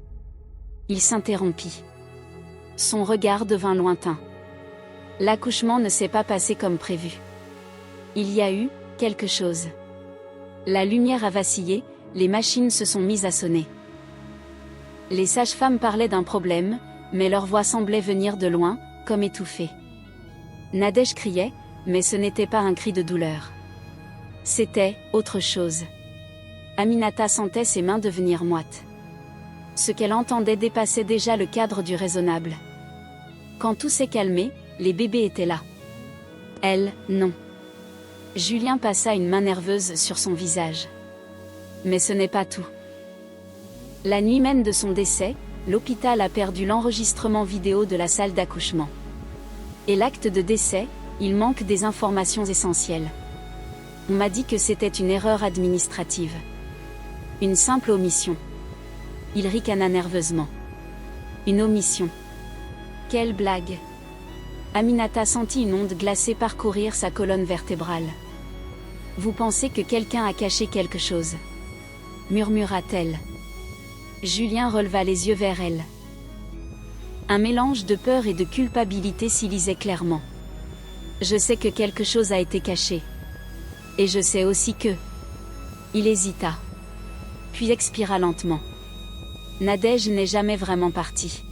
il s'interrompit. Son regard devint lointain. L'accouchement ne s'est pas passé comme prévu. Il y a eu quelque chose. La lumière a vacillé, les machines se sont mises à sonner. Les sages-femmes parlaient d'un problème, mais leur voix semblait venir de loin, comme étouffée. Nadège criait, mais ce n'était pas un cri de douleur. C'était autre chose. Aminata sentait ses mains devenir moites. Ce qu'elle entendait dépassait déjà le cadre du raisonnable. Quand tout s'est calmé, les bébés étaient là. Elle, non. Julien passa une main nerveuse sur son visage. Mais ce n'est pas tout. La nuit même de son décès, l'hôpital a perdu l'enregistrement vidéo de la salle d'accouchement. Et l'acte de décès, il manque des informations essentielles. On m'a dit que c'était une erreur administrative. Une simple omission. Il ricana nerveusement. Une omission. Quelle blague! Aminata sentit une onde glacée parcourir sa colonne vertébrale. « Vous pensez que quelqu'un a caché quelque chose ?» murmura-t-elle. Julien releva les yeux vers elle. Un mélange de peur et de culpabilité s'y lisait clairement. « Je sais que quelque chose a été caché. Et je sais aussi que... » Il hésita. Puis expira lentement. Nadège n'est jamais vraiment partie.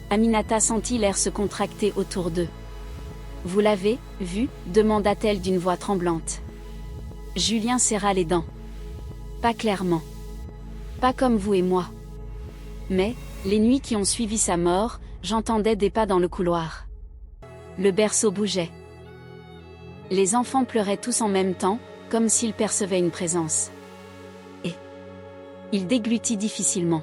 Aminata sentit l'air se contracter autour d'eux. « Vous l'avez vu ?» demanda-t-elle d'une voix tremblante. Julien serra les dents. « Pas clairement. Pas comme vous et moi. Mais, les nuits qui ont suivi sa mort, j'entendais des pas dans le couloir. Le berceau bougeait. Les enfants pleuraient tous en même temps, comme s'ils percevaient une présence. Et... il déglutit difficilement.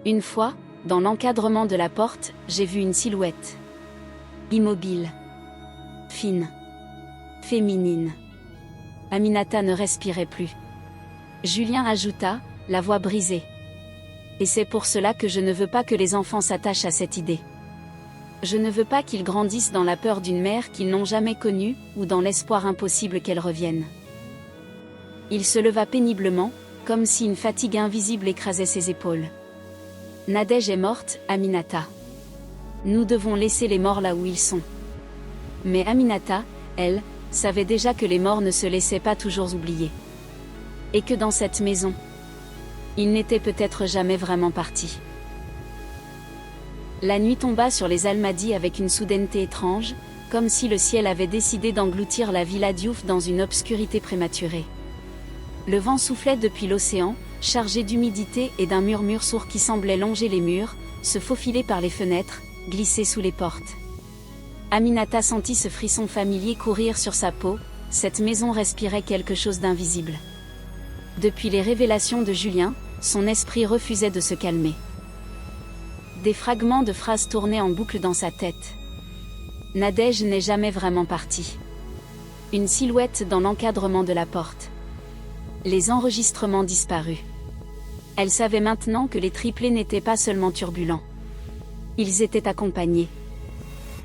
Une fois, dans l'encadrement de la porte, j'ai vu une silhouette. Immobile. Fine. Féminine. Aminata ne respirait plus. Julien ajouta, la voix brisée. Et c'est pour cela que je ne veux pas que les enfants s'attachent à cette idée. Je ne veux pas qu'ils grandissent dans la peur d'une mère qu'ils n'ont jamais connue, ou dans l'espoir impossible qu'elle revienne. Il se leva péniblement, comme si une fatigue invisible écrasait ses épaules. Nadège est morte, Aminata. Nous devons laisser les morts là où ils sont. Mais Aminata, elle, savait déjà que les morts ne se laissaient pas toujours oublier. Et que dans cette maison, ils n'étaient peut-être jamais vraiment partis. La nuit tomba sur les Almadi avec une soudaineté étrange, comme si le ciel avait décidé d'engloutir la villa Diouf dans une obscurité prématurée. Le vent soufflait depuis l'océan, chargé d'humidité et d'un murmure sourd qui semblait longer les murs, se faufiler par les fenêtres, glisser sous les portes. Aminata sentit ce frisson familier courir sur sa peau, cette maison respirait quelque chose d'invisible. Depuis les révélations de Julien, son esprit refusait de se calmer. Des fragments de phrases tournaient en boucle dans sa tête. Nadège n'est jamais vraiment partie. Une silhouette dans l'encadrement de la porte. Les enregistrements disparus. Elle savait maintenant que les triplés n'étaient pas seulement turbulents. Ils étaient accompagnés.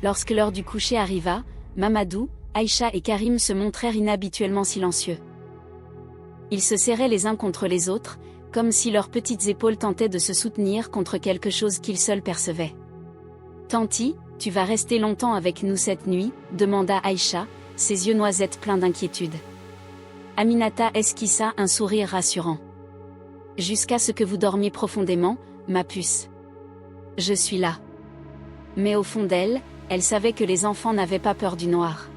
Lorsque l'heure du coucher arriva, Mamadou, Aïcha et Karim se montrèrent inhabituellement silencieux. Ils se serraient les uns contre les autres, comme si leurs petites épaules tentaient de se soutenir contre quelque chose qu'ils seuls percevaient. « Tanti, tu vas rester longtemps avec nous cette nuit ?» demanda Aïcha, ses yeux noisettes pleins d'inquiétude. Aminata esquissa un sourire rassurant. « Jusqu'à ce que vous dormiez profondément, ma puce. Je suis là. » Mais au fond d'elle, elle savait que les enfants n'avaient pas peur du noir.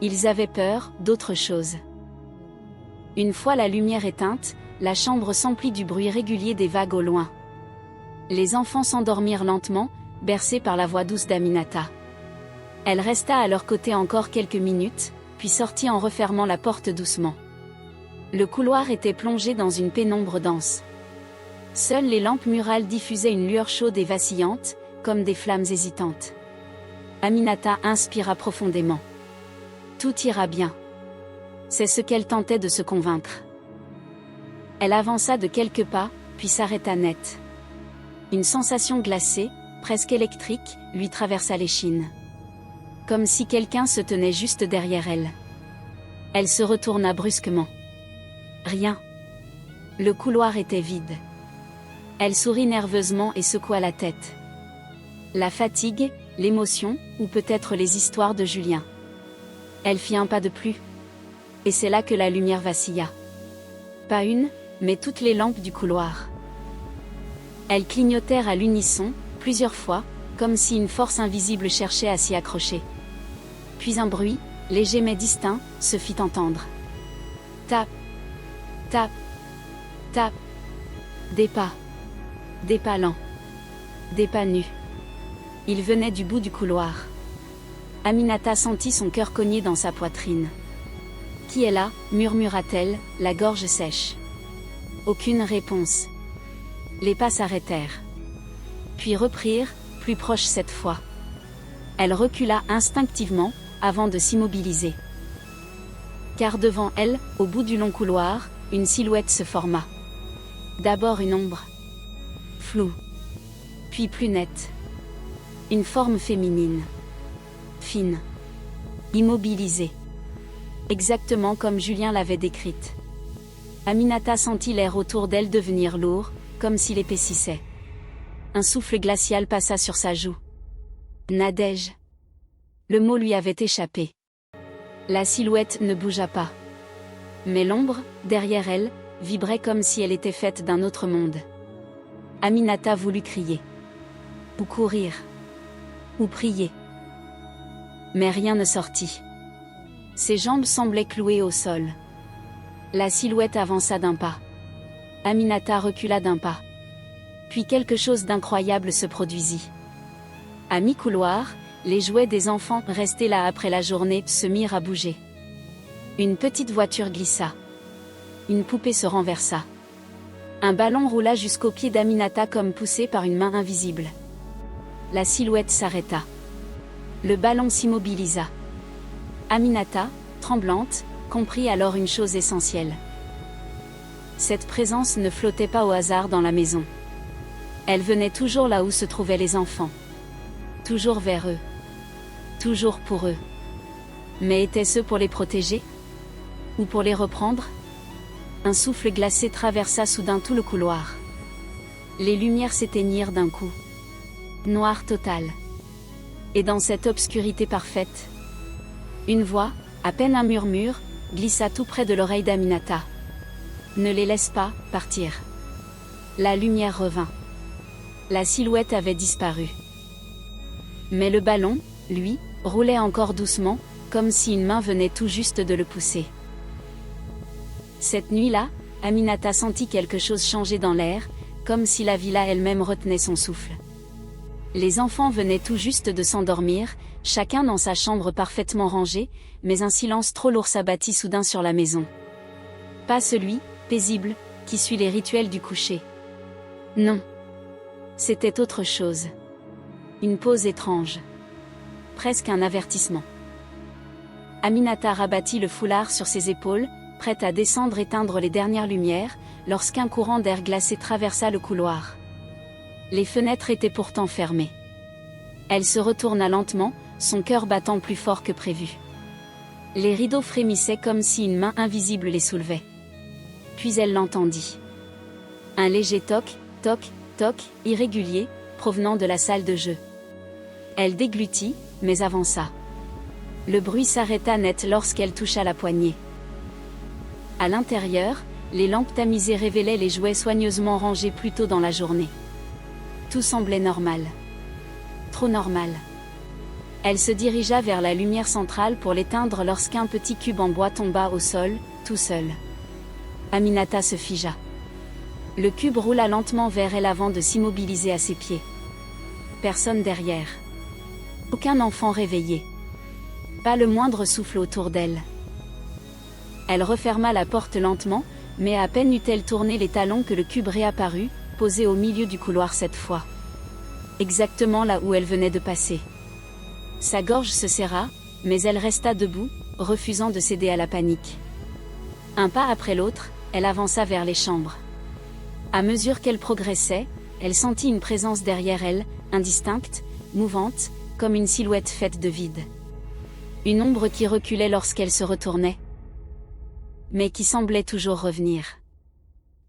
Ils avaient peur d'autre chose. Une fois la lumière éteinte, la chambre s'emplit du bruit régulier des vagues au loin. Les enfants s'endormirent lentement, bercés par la voix douce d'Aminata. Elle resta à leur côté encore quelques minutes, puis sortit en refermant la porte doucement. Le couloir était plongé dans une pénombre dense. Seules les lampes murales diffusaient une lueur chaude et vacillante, comme des flammes hésitantes. Aminata inspira profondément. Tout ira bien. C'est ce qu'elle tentait de se convaincre. Elle avança de quelques pas, puis s'arrêta net. Une sensation glacée, presque électrique, lui traversa l'échine. Comme si quelqu'un se tenait juste derrière elle. Elle se retourna brusquement. Rien. Le couloir était vide. Elle sourit nerveusement et secoua la tête. La fatigue, l'émotion, ou peut-être les histoires de Julien. Elle fit un pas de plus. Et c'est là que la lumière vacilla. Pas une, mais toutes les lampes du couloir. Elles clignotèrent à l'unisson, plusieurs fois, comme si une force invisible cherchait à s'y accrocher. Puis un bruit, léger mais distinct, se fit entendre. Tap, tap, tap. Des pas. Des pas lents. Des pas nus. Ils venaient du bout du couloir. Aminata sentit son cœur cogner dans sa poitrine. « Qui est là ?» murmura-t-elle, la gorge sèche. Aucune réponse. Les pas s'arrêtèrent. Puis reprirent, plus proches cette fois. Elle recula instinctivement, avant de s'immobiliser. Car devant elle, au bout du long couloir, une silhouette se forma. D'abord une ombre. Floue. Puis plus nette. Une forme féminine. Fine. Immobilisée. Exactement comme Julien l'avait décrite. Aminata sentit l'air autour d'elle devenir lourd, comme s'il épaississait. Un souffle glacial passa sur sa joue. Nadège. Le mot lui avait échappé. La silhouette ne bougea pas. Mais l'ombre, derrière elle, vibrait comme si elle était faite d'un autre monde. Aminata voulut crier. Ou courir. Ou prier. Mais rien ne sortit. Ses jambes semblaient clouées au sol. La silhouette avança d'un pas. Aminata recula d'un pas. Puis quelque chose d'incroyable se produisit. À mi-couloir, les jouets des enfants restés là après la journée se mirent à bouger. Une petite voiture glissa. Une poupée se renversa. Un ballon roula jusqu'au pied d'Aminata comme poussé par une main invisible. La silhouette s'arrêta. Le ballon s'immobilisa. Aminata, tremblante, comprit alors une chose essentielle. Cette présence ne flottait pas au hasard dans la maison. Elle venait toujours là où se trouvaient les enfants. Toujours vers eux. Toujours pour eux. Mais était-ce pour les protéger? Ou pour les reprendre? Un souffle glacé traversa soudain tout le couloir. Les lumières s'éteignirent d'un coup. Noir total. Et dans cette obscurité parfaite, une voix, à peine un murmure, glissa tout près de l'oreille d'Aminata. Ne les laisse pas partir. La lumière revint. La silhouette avait disparu. Mais le ballon, lui, roulait encore doucement, comme si une main venait tout juste de le pousser. Cette nuit-là, Aminata sentit quelque chose changer dans l'air, comme si la villa elle-même retenait son souffle. Les enfants venaient tout juste de s'endormir, chacun dans sa chambre parfaitement rangée, mais un silence trop lourd s'abattit soudain sur la maison. Pas celui, paisible, qui suit les rituels du coucher. Non. C'était autre chose. Une pause étrange. Presque un avertissement. Aminata rabattit le foulard sur ses épaules, prête à descendre éteindre les dernières lumières, lorsqu'un courant d'air glacé traversa le couloir. Les fenêtres étaient pourtant fermées. Elle se retourna lentement, son cœur battant plus fort que prévu. Les rideaux frémissaient comme si une main invisible les soulevait. Puis elle l'entendit. Un léger toc, toc, toc, irrégulier, provenant de la salle de jeu. Elle déglutit, mais avança. Le bruit s'arrêta net lorsqu'elle toucha la poignée. À l'intérieur, les lampes tamisées révélaient les jouets soigneusement rangés plus tôt dans la journée. Tout semblait normal. Trop normal. Elle se dirigea vers la lumière centrale pour l'éteindre lorsqu'un petit cube en bois tomba au sol, tout seul. Aminata se figea. Le cube roula lentement vers elle avant de s'immobiliser à ses pieds. Personne derrière. Aucun enfant réveillé. Pas le moindre souffle autour d'elle. Elle referma la porte lentement, mais à peine eut-elle tourné les talons que le cube réapparut, posé au milieu du couloir cette fois. Exactement là où elle venait de passer. Sa gorge se serra, mais elle resta debout, refusant de céder à la panique. Un pas après l'autre, elle avança vers les chambres. À mesure qu'elle progressait, elle sentit une présence derrière elle, indistincte, mouvante, comme une silhouette faite de vide. Une ombre qui reculait lorsqu'elle se retournait, mais qui semblait toujours revenir.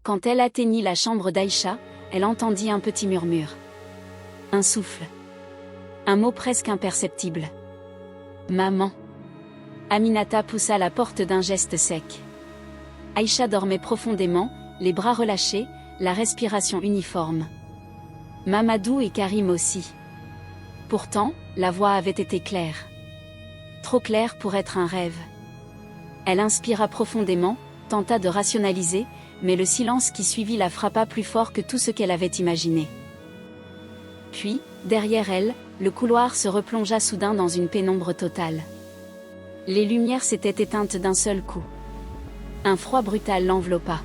Quand elle atteignit la chambre d'Aïcha, elle entendit un petit murmure. Un souffle. Un mot presque imperceptible. Maman. Aminata poussa la porte d'un geste sec. Aïcha dormait profondément, les bras relâchés, la respiration uniforme. Mamadou et Karim aussi. Pourtant, la voix avait été claire. Trop claire pour être un rêve. Elle inspira profondément, tenta de rationaliser, mais le silence qui suivit la frappa plus fort que tout ce qu'elle avait imaginé. Puis, derrière elle, le couloir se replongea soudain dans une pénombre totale. Les lumières s'étaient éteintes d'un seul coup. Un froid brutal l'enveloppa.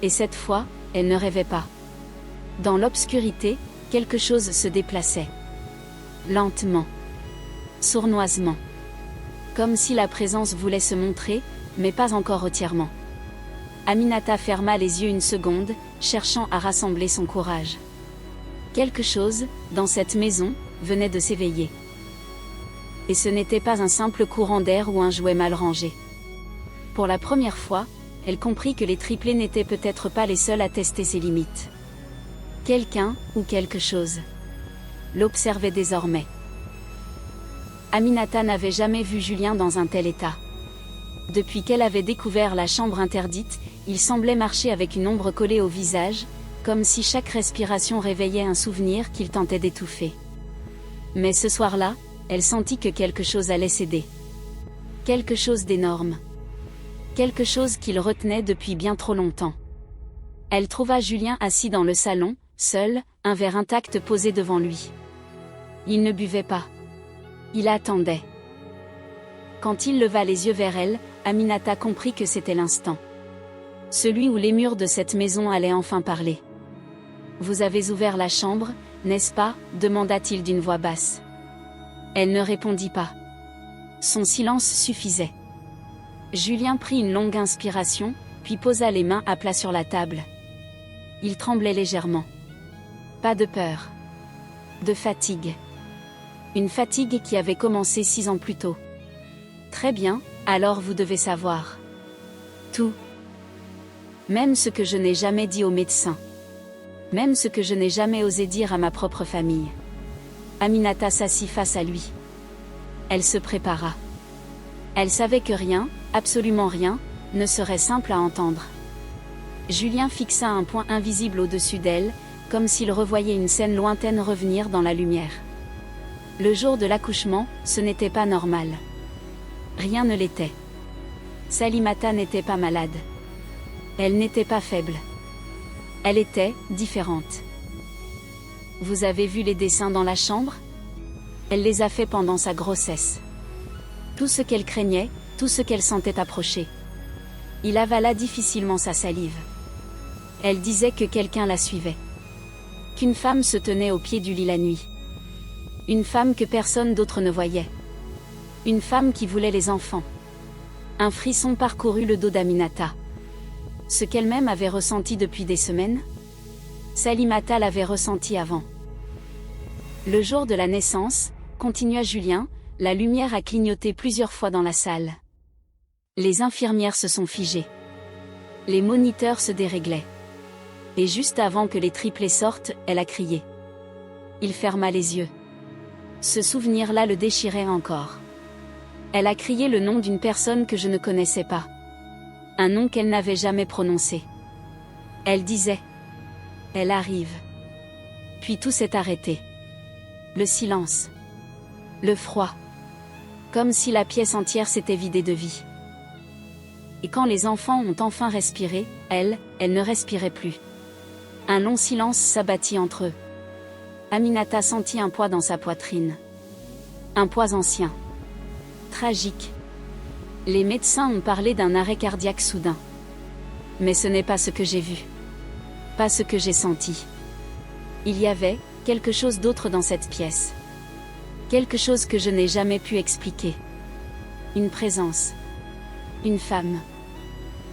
Et cette fois, elle ne rêvait pas. Dans l'obscurité, quelque chose se déplaçait. Lentement. Sournoisement. Comme si la présence voulait se montrer, mais pas encore entièrement. Aminata ferma les yeux une seconde, cherchant à rassembler son courage. Quelque chose, dans cette maison, venait de s'éveiller. Et ce n'était pas un simple courant d'air ou un jouet mal rangé. Pour la première fois, elle comprit que les triplés n'étaient peut-être pas les seuls à tester ses limites. Quelqu'un, ou quelque chose, l'observait désormais. Aminata n'avait jamais vu Julien dans un tel état. Depuis qu'elle avait découvert la chambre interdite, il semblait marcher avec une ombre collée au visage, comme si chaque respiration réveillait un souvenir qu'il tentait d'étouffer. Mais ce soir-là, elle sentit que quelque chose allait céder. Quelque chose d'énorme. Quelque chose qu'il retenait depuis bien trop longtemps. Elle trouva Julien assis dans le salon, seul, un verre intact posé devant lui. Il ne buvait pas. Il attendait. Quand il leva les yeux vers elle, Aminata comprit que c'était l'instant. Celui où les murs de cette maison allaient enfin parler. « Vous avez ouvert la chambre, n'est-ce pas » demanda-t-il d'une voix basse. Elle ne répondit pas. Son silence suffisait. Julien prit une longue inspiration, puis posa les mains à plat sur la table. Il tremblait légèrement. Pas de peur. De fatigue. Une fatigue qui avait commencé 6 ans plus tôt. Très bien, alors vous devez savoir. Tout. Même ce que je n'ai jamais dit au médecin. Même ce que je n'ai jamais osé dire à ma propre famille. Aminata s'assit face à lui. Elle se prépara. Elle savait que rien, absolument rien, ne serait simple à entendre. Julien fixa un point invisible au-dessus d'elle, comme s'il revoyait une scène lointaine revenir dans la lumière. Le jour de l'accouchement, ce n'était pas normal. Rien ne l'était. Salimata n'était pas malade. Elle n'était pas faible. Elle était différente. Vous avez vu les dessins dans la chambre? Elle les a faits pendant sa grossesse. Tout ce qu'elle craignait, tout ce qu'elle sentait approcher. Il avala difficilement sa salive. Elle disait que quelqu'un la suivait. Qu'une femme se tenait au pied du lit la nuit. Une femme que personne d'autre ne voyait. Une femme qui voulait les enfants. Un frisson parcourut le dos d'Aminata. Ce qu'elle-même avait ressenti depuis des semaines, Salimata l'avait ressenti avant. Le jour de la naissance, continua Julien, la lumière a clignoté plusieurs fois dans la salle. Les infirmières se sont figées. Les moniteurs se déréglaient. Et juste avant que les triplés sortent, elle a crié. Il ferma les yeux. Ce souvenir-là le déchirait encore. Elle a crié le nom d'une personne que je ne connaissais pas. Un nom qu'elle n'avait jamais prononcé. Elle disait. Elle arrive. Puis tout s'est arrêté. Le silence. Le froid. Comme si la pièce entière s'était vidée de vie. Et quand les enfants ont enfin respiré, elle ne respirait plus. Un long silence s'abattit entre eux. Aminata sentit un poids dans sa poitrine. Un poids ancien. Tragique. Les médecins ont parlé d'un arrêt cardiaque soudain. Mais ce n'est pas ce que j'ai vu. Pas ce que j'ai senti. Il y avait quelque chose d'autre dans cette pièce. Quelque chose que je n'ai jamais pu expliquer. Une présence. Une femme.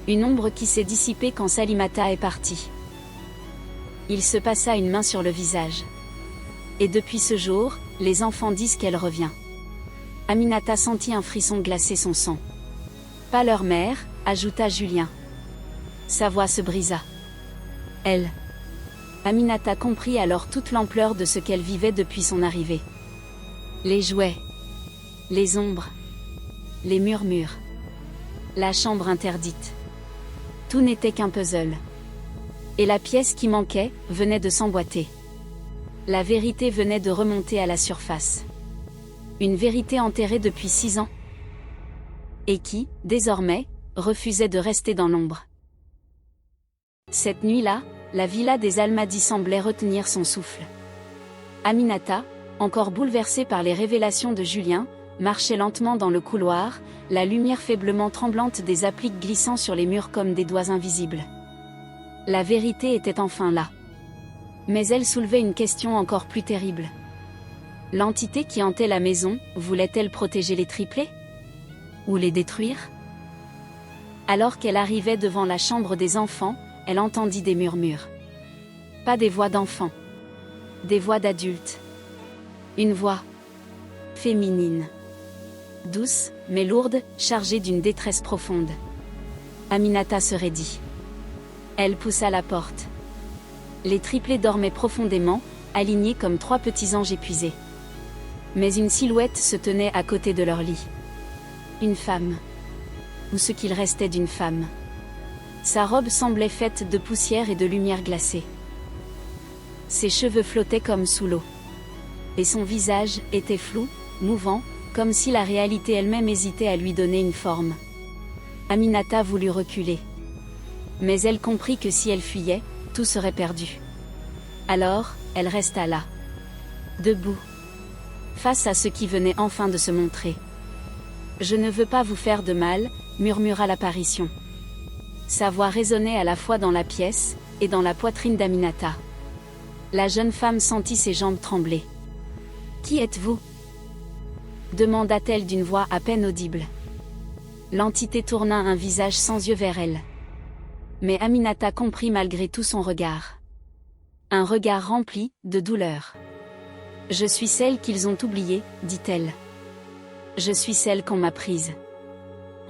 Une ombre qui s'est dissipée quand Salimata est partie. Il se passa une main sur le visage. Et depuis ce jour, les enfants disent qu'elle revient. Aminata sentit un frisson glacer son sang. Pas leur mère, ajouta Julien. Sa voix se brisa. Elle. Aminata comprit alors toute l'ampleur de ce qu'elle vivait depuis son arrivée. Les jouets. Les ombres. Les murmures. La chambre interdite. Tout n'était qu'un puzzle. Et la pièce qui manquait, venait de s'emboîter. La vérité venait de remonter à la surface. Une vérité enterrée depuis 6 ans. Et qui, désormais, refusait de rester dans l'ombre. Cette nuit-là, la villa des Almadi semblait retenir son souffle. Aminata, encore bouleversée par les révélations de Julien, marchait lentement dans le couloir, la lumière faiblement tremblante des appliques glissant sur les murs comme des doigts invisibles. La vérité était enfin là. Mais elle soulevait une question encore plus terrible. L'entité qui hantait la maison, voulait-elle protéger les triplés? Ou les détruire? Alors qu'elle arrivait devant la chambre des enfants, elle entendit des murmures. Pas des voix d'enfants. Des voix d'adultes. Une voix féminine. Douce, mais lourde, chargée d'une détresse profonde. Aminata se raidit. Elle poussa la porte. Les triplés dormaient profondément, alignés comme 3 petits anges épuisés. Mais une silhouette se tenait à côté de leur lit. Une femme. Ou ce qu'il restait d'une femme. Sa robe semblait faite de poussière et de lumière glacée. Ses cheveux flottaient comme sous l'eau. Et son visage était flou, mouvant, comme si la réalité elle-même hésitait à lui donner une forme. Aminata voulut reculer. Mais elle comprit que si elle fuyait, tout serait perdu. Alors, elle resta là. Debout. Face à ce qui venait enfin de se montrer. « Je ne veux pas vous faire de mal », murmura l'apparition. Sa voix résonnait à la fois dans la pièce, et dans la poitrine d'Aminata. La jeune femme sentit ses jambes trembler. « Qui êtes-vous » demanda-t-elle d'une voix à peine audible. L'entité tourna un visage sans yeux vers elle. Mais Aminata comprit malgré tout son regard. Un regard rempli de douleur. Je suis celle qu'ils ont oubliée, dit-elle. Je suis celle qu'on m'a prise.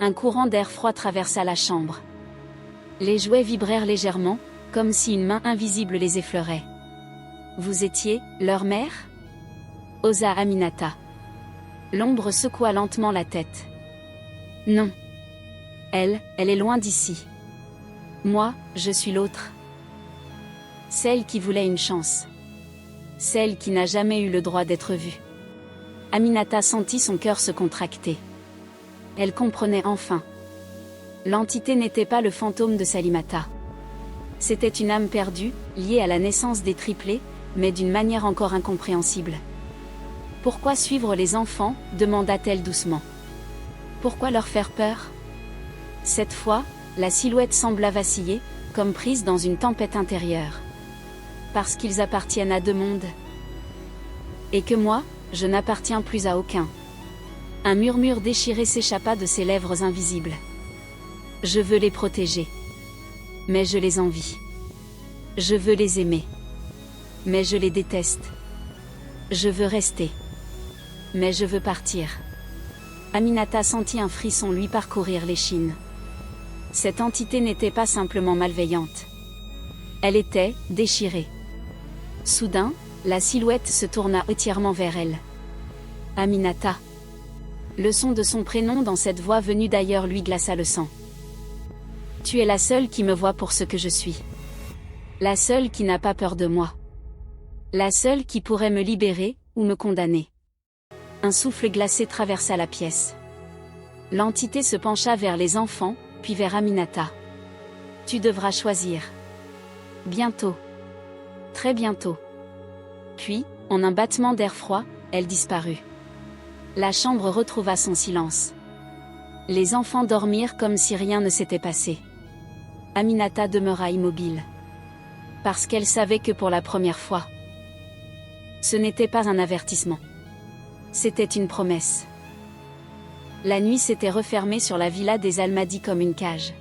Un courant d'air froid traversa la chambre. Les jouets vibrèrent légèrement, comme si une main invisible les effleurait. Vous étiez leur mère? Osa Aminata. L'ombre secoua lentement la tête. Non. Elle est loin d'ici. Moi, je suis l'autre. Celle qui voulait une chance. Celle qui n'a jamais eu le droit d'être vue. Aminata sentit son cœur se contracter. Elle comprenait enfin. L'entité n'était pas le fantôme de Salimata. C'était une âme perdue, liée à la naissance des triplés, mais d'une manière encore incompréhensible. Pourquoi suivre les enfants, demanda-t-elle doucement. Pourquoi leur faire peur? Cette fois, la silhouette sembla vaciller, comme prise dans une tempête intérieure. Parce qu'ils appartiennent à deux mondes. Et que moi, je n'appartiens plus à aucun. Un murmure déchiré s'échappa de ses lèvres invisibles. Je veux les protéger. Mais je les envie. Je veux les aimer. Mais je les déteste. Je veux rester. Mais je veux partir. Aminata sentit un frisson lui parcourir l'échine. Cette entité n'était pas simplement malveillante. Elle était déchirée. Soudain, la silhouette se tourna entièrement vers elle. Aminata. Le son de son prénom dans cette voix venue d'ailleurs lui glaça le sang. Tu es la seule qui me voit pour ce que je suis. La seule qui n'a pas peur de moi. La seule qui pourrait me libérer, ou me condamner. Un souffle glacé traversa la pièce. L'entité se pencha vers les enfants, puis vers Aminata. Tu devras choisir. Bientôt. Très bientôt. Puis, en un battement d'air froid, elle disparut. La chambre retrouva son silence. Les enfants dormirent comme si rien ne s'était passé. Aminata demeura immobile. Parce qu'elle savait que pour la première fois, ce n'était pas un avertissement. C'était une promesse. La nuit s'était refermée sur la villa des Almadi comme une cage.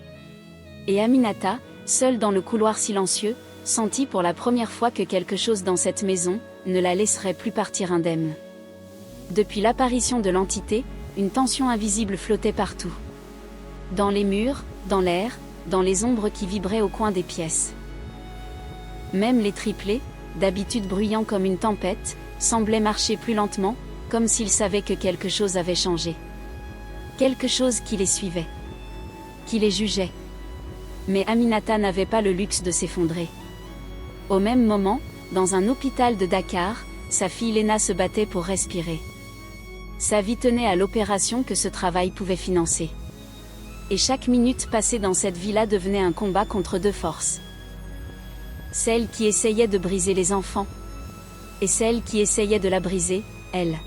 Et Aminata, seule dans le couloir silencieux, sentit pour la première fois que quelque chose dans cette maison ne la laisserait plus partir indemne. Depuis l'apparition de l'entité, une tension invisible flottait partout. Dans les murs, dans l'air, dans les ombres qui vibraient au coin des pièces. Même les triplés, d'habitude bruyants comme une tempête, semblaient marcher plus lentement, comme s'ils savaient que quelque chose avait changé. Quelque chose qui les suivait. Qui les jugeait. Mais Aminata n'avait pas le luxe de s'effondrer. Au même moment, dans un hôpital de Dakar, sa fille Léna se battait pour respirer. Sa vie tenait à l'opération que ce travail pouvait financer. Et chaque minute passée dans cette villa devenait un combat contre deux forces. Celle qui essayait de briser les enfants. Et celle qui essayait de la briser, elle.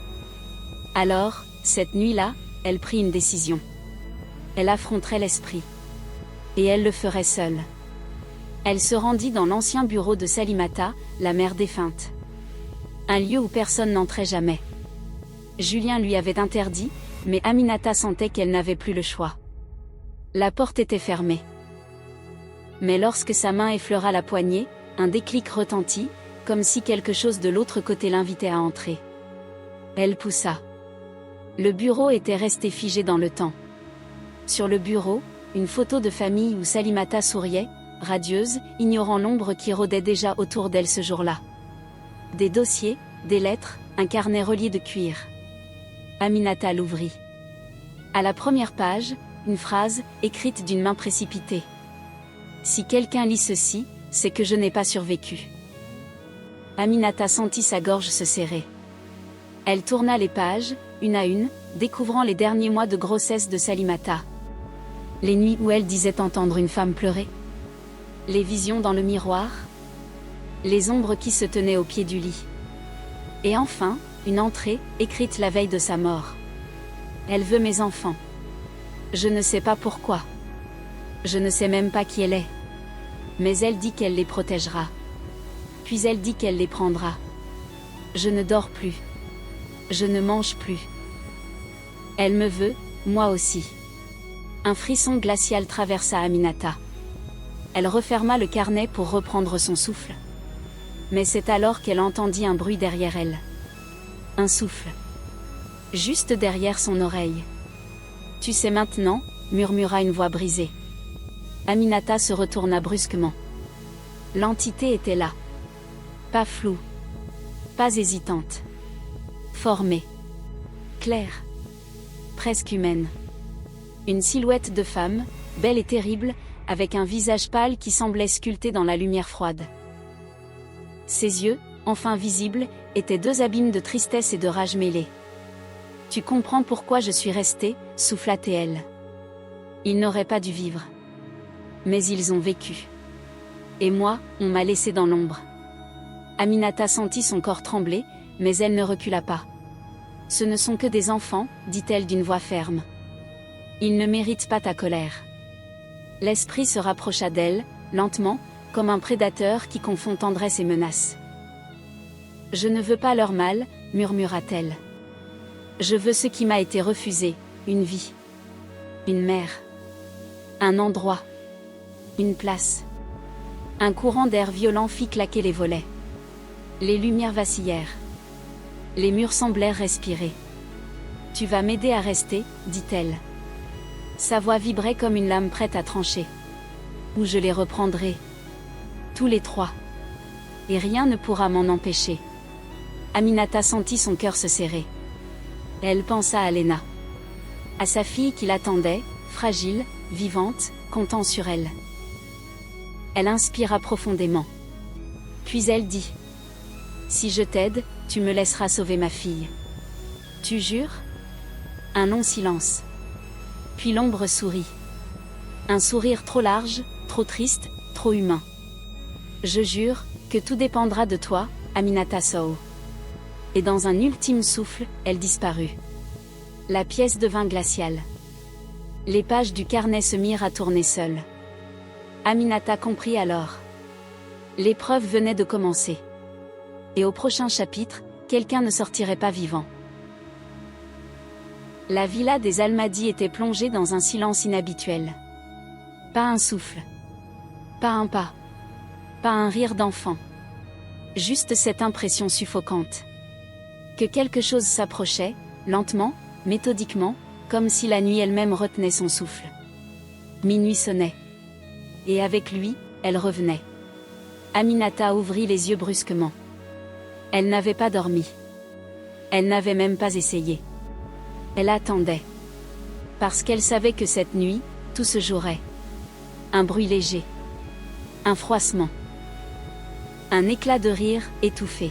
Alors, cette nuit-là, elle prit une décision. Elle affronterait l'esprit. Et elle le ferait seule. Elle se rendit dans l'ancien bureau de Salimata, la mère défunte. Un lieu où personne n'entrait jamais. Julien lui avait interdit, mais Aminata sentait qu'elle n'avait plus le choix. La porte était fermée. Mais lorsque sa main effleura la poignée, un déclic retentit, comme si quelque chose de l'autre côté l'invitait à entrer. Elle poussa. Le bureau était resté figé dans le temps. Sur le bureau, une photo de famille où Salimata souriait, radieuse, ignorant l'ombre qui rôdait déjà autour d'elle ce jour-là. Des dossiers, des lettres, un carnet relié de cuir. Aminata l'ouvrit. À la première page, une phrase, écrite d'une main précipitée. Si quelqu'un lit ceci, c'est que je n'ai pas survécu. Aminata sentit sa gorge se serrer. Elle tourna les pages, une à une, découvrant les derniers mois de grossesse de Salimata. Les nuits où elle disait entendre une femme pleurer. Les visions dans le miroir. Les ombres qui se tenaient au pied du lit. Et enfin, une entrée, écrite la veille de sa mort. Elle veut mes enfants. Je ne sais pas pourquoi. Je ne sais même pas qui elle est. Mais elle dit qu'elle les protégera. Puis elle dit qu'elle les prendra. Je ne dors plus. Je ne mange plus. Elle me veut, moi aussi. Un frisson glacial traversa Aminata. Elle referma le carnet pour reprendre son souffle. Mais c'est alors qu'elle entendit un bruit derrière elle. Un souffle. Juste derrière son oreille. Tu sais maintenant, murmura une voix brisée. Aminata se retourna brusquement. L'entité était là. Pas floue. Pas hésitante. Formée. Claire. Presque humaine. Une silhouette de femme, belle et terrible, avec un visage pâle qui semblait sculpté dans la lumière froide. Ses yeux, enfin visibles, étaient deux abîmes de tristesse et de rage mêlée. Tu comprends pourquoi je suis restée, souffla-t-elle. Ils n'auraient pas dû vivre. Mais ils ont vécu. Et moi, on m'a laissé dans l'ombre. Aminata sentit son corps trembler, mais elle ne recula pas. Ce ne sont que des enfants, dit-elle d'une voix ferme. Ils ne méritent pas ta colère. L'esprit se rapprocha d'elle, lentement, comme un prédateur qui confond tendresse et menace. Je ne veux pas leur mal, murmura-t-elle. Je veux ce qui m'a été refusé, une vie. Une mère. Un endroit. Une place. Un courant d'air violent fit claquer les volets. Les lumières vacillèrent. Les murs semblèrent respirer. Tu vas m'aider à rester, dit-elle. Sa voix vibrait comme une lame prête à trancher. Ou je les reprendrai. Tous les trois. Et rien ne pourra m'en empêcher. Aminata sentit son cœur se serrer. Elle pensa à Léna. À sa fille qui l'attendait, fragile, vivante, comptant sur elle. Elle inspira profondément. Puis elle dit. Si je t'aide, tu me laisseras sauver ma fille. Tu jures ? Un long silence. Puis l'ombre sourit. Un sourire trop large, trop triste, trop humain. Je jure, que tout dépendra de toi, Aminata Sow. Et dans un ultime souffle, elle disparut. La pièce devint glaciale. Les pages du carnet se mirent à tourner seules. Aminata comprit alors. L'épreuve venait de commencer. Et au prochain chapitre, quelqu'un ne sortirait pas vivant. La villa des Almadi était plongée dans un silence inhabituel. Pas un souffle. Pas un pas. Pas un rire d'enfant. Juste cette impression suffocante. Que quelque chose s'approchait, lentement, méthodiquement, comme si la nuit elle-même retenait son souffle. Minuit sonnait. Et avec lui, elle revenait. Aminata ouvrit les yeux brusquement. Elle n'avait pas dormi. Elle n'avait même pas essayé. Elle attendait. Parce qu'elle savait que cette nuit, tout se jouerait. Un bruit léger. Un froissement. Un éclat de rire, étouffé.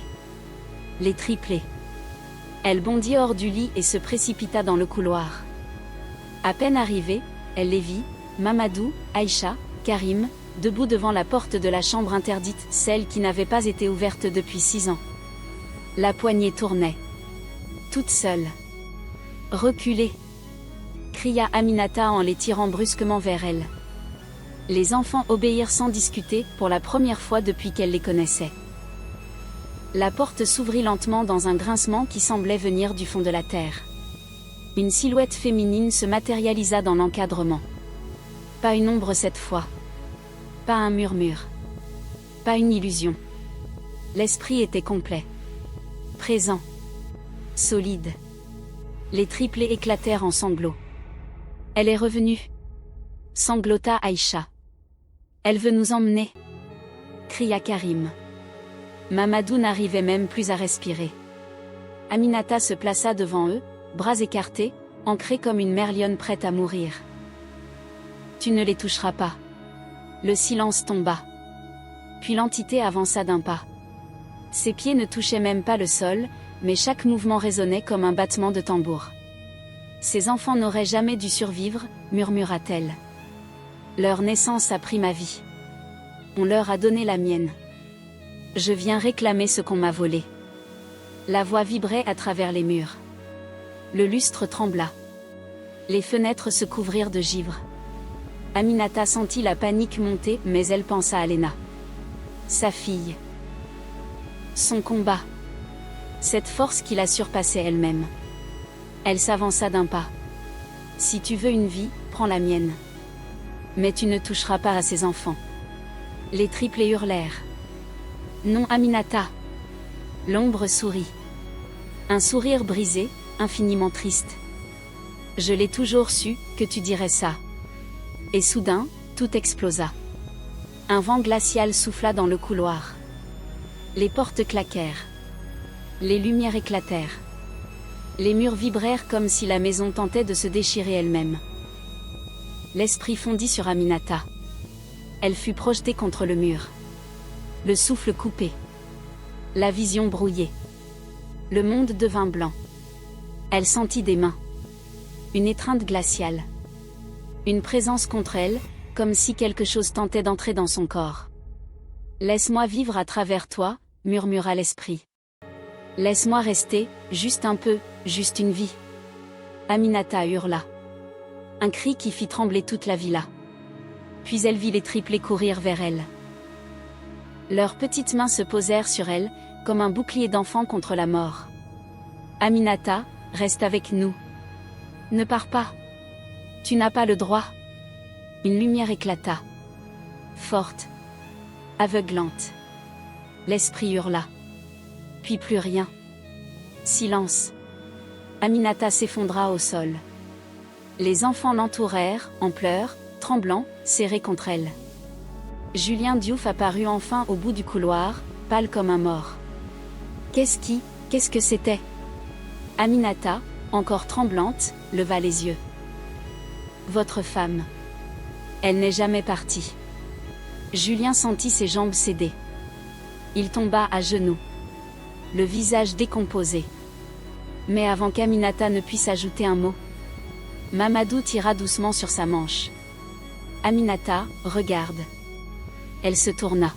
Les triplés. Elle bondit hors du lit et se précipita dans le couloir. À peine arrivée, elle les vit, Mamadou, Aïcha, Karim, debout devant la porte de la chambre interdite, celle qui n'avait pas été ouverte depuis 6 ans. La poignée tournait. Toute seule. Reculez, cria Aminata en les tirant brusquement vers elle. Les enfants obéirent sans discuter, pour la première fois depuis qu'elle les connaissait. La porte s'ouvrit lentement dans un grincement qui semblait venir du fond de la terre. Une silhouette féminine se matérialisa dans l'encadrement. Pas une ombre cette fois. Pas un murmure. Pas une illusion. L'esprit était complet. Présent. Solide. Les triplés éclatèrent en sanglots. Elle est revenue. Sanglota Aïcha. Elle veut nous emmener. Cria Karim. Mamadou n'arrivait même plus à respirer. Aminata se plaça devant eux, bras écartés, ancrée comme une mère lionne prête à mourir. Tu ne les toucheras pas. Le silence tomba. Puis l'entité avança d'un pas. Ses pieds ne touchaient même pas le sol, mais chaque mouvement résonnait comme un battement de tambour. Ces enfants n'auraient jamais dû survivre, murmura-t-elle. Leur naissance a pris ma vie. On leur a donné la mienne. Je viens réclamer ce qu'on m'a volé. La voix vibrait à travers les murs. Le lustre trembla. Les fenêtres se couvrirent de givre. Aminata sentit la panique monter, mais elle pensa à Léna. Sa fille. Son combat. Cette force qui la surpassait elle-même. Elle s'avança d'un pas. Si tu veux une vie, prends la mienne. Mais tu ne toucheras pas à ces enfants. Les triplés hurlèrent. Non, Aminata. L'ombre sourit. Un sourire brisé, infiniment triste. Je l'ai toujours su, que tu dirais ça. Et soudain, tout explosa. Un vent glacial souffla dans le couloir. Les portes claquèrent. Les lumières éclatèrent. Les murs vibrèrent comme si la maison tentait de se déchirer elle-même. L'esprit fondit sur Aminata. Elle fut projetée contre le mur. Le souffle coupé. La vision brouillée. Le monde devint blanc. Elle sentit des mains. Une étreinte glaciale. Une présence contre elle, comme si quelque chose tentait d'entrer dans son corps. « Laisse-moi vivre à travers toi », murmura l'esprit. « Laisse-moi rester, juste un peu, juste une vie. » Aminata hurla. Un cri qui fit trembler toute la villa. Puis elle vit les triplés courir vers elle. Leurs petites mains se posèrent sur elle, comme un bouclier d'enfant contre la mort. « Aminata, reste avec nous. Ne pars pas. Tu n'as pas le droit. » Une lumière éclata. Forte. Aveuglante. L'esprit hurla. Puis plus rien. Silence. Aminata s'effondra au sol. Les enfants l'entourèrent, en pleurs, tremblants, serrés contre elle. Julien Diouf apparut enfin au bout du couloir, pâle comme un mort. Qu'est-ce que c'était? Aminata, encore tremblante, leva les yeux. Votre femme. Elle n'est jamais partie. Julien sentit ses jambes céder. Il tomba à genoux. Le visage décomposé. Mais avant qu'Aminata ne puisse ajouter un mot, Mamadou tira doucement sur sa manche. Aminata, regarde. Elle se tourna.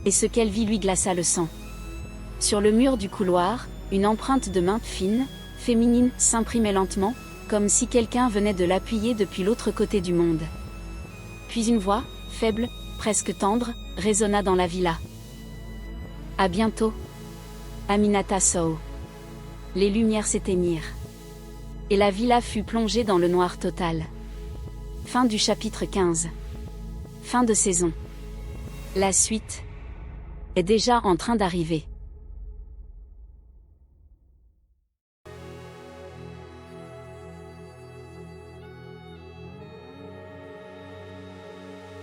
Et ce qu'elle vit lui glaça le sang. Sur le mur du couloir, une empreinte de main fine, féminine, s'imprimait lentement, comme si quelqu'un venait de l'appuyer depuis l'autre côté du monde. Puis une voix, faible, presque tendre, résonna dans la villa. À bientôt. Aminata Sow. Les lumières s'éteignirent. Et la villa fut plongée dans le noir total. Fin du chapitre 15. Fin de saison. La suite est déjà en train d'arriver.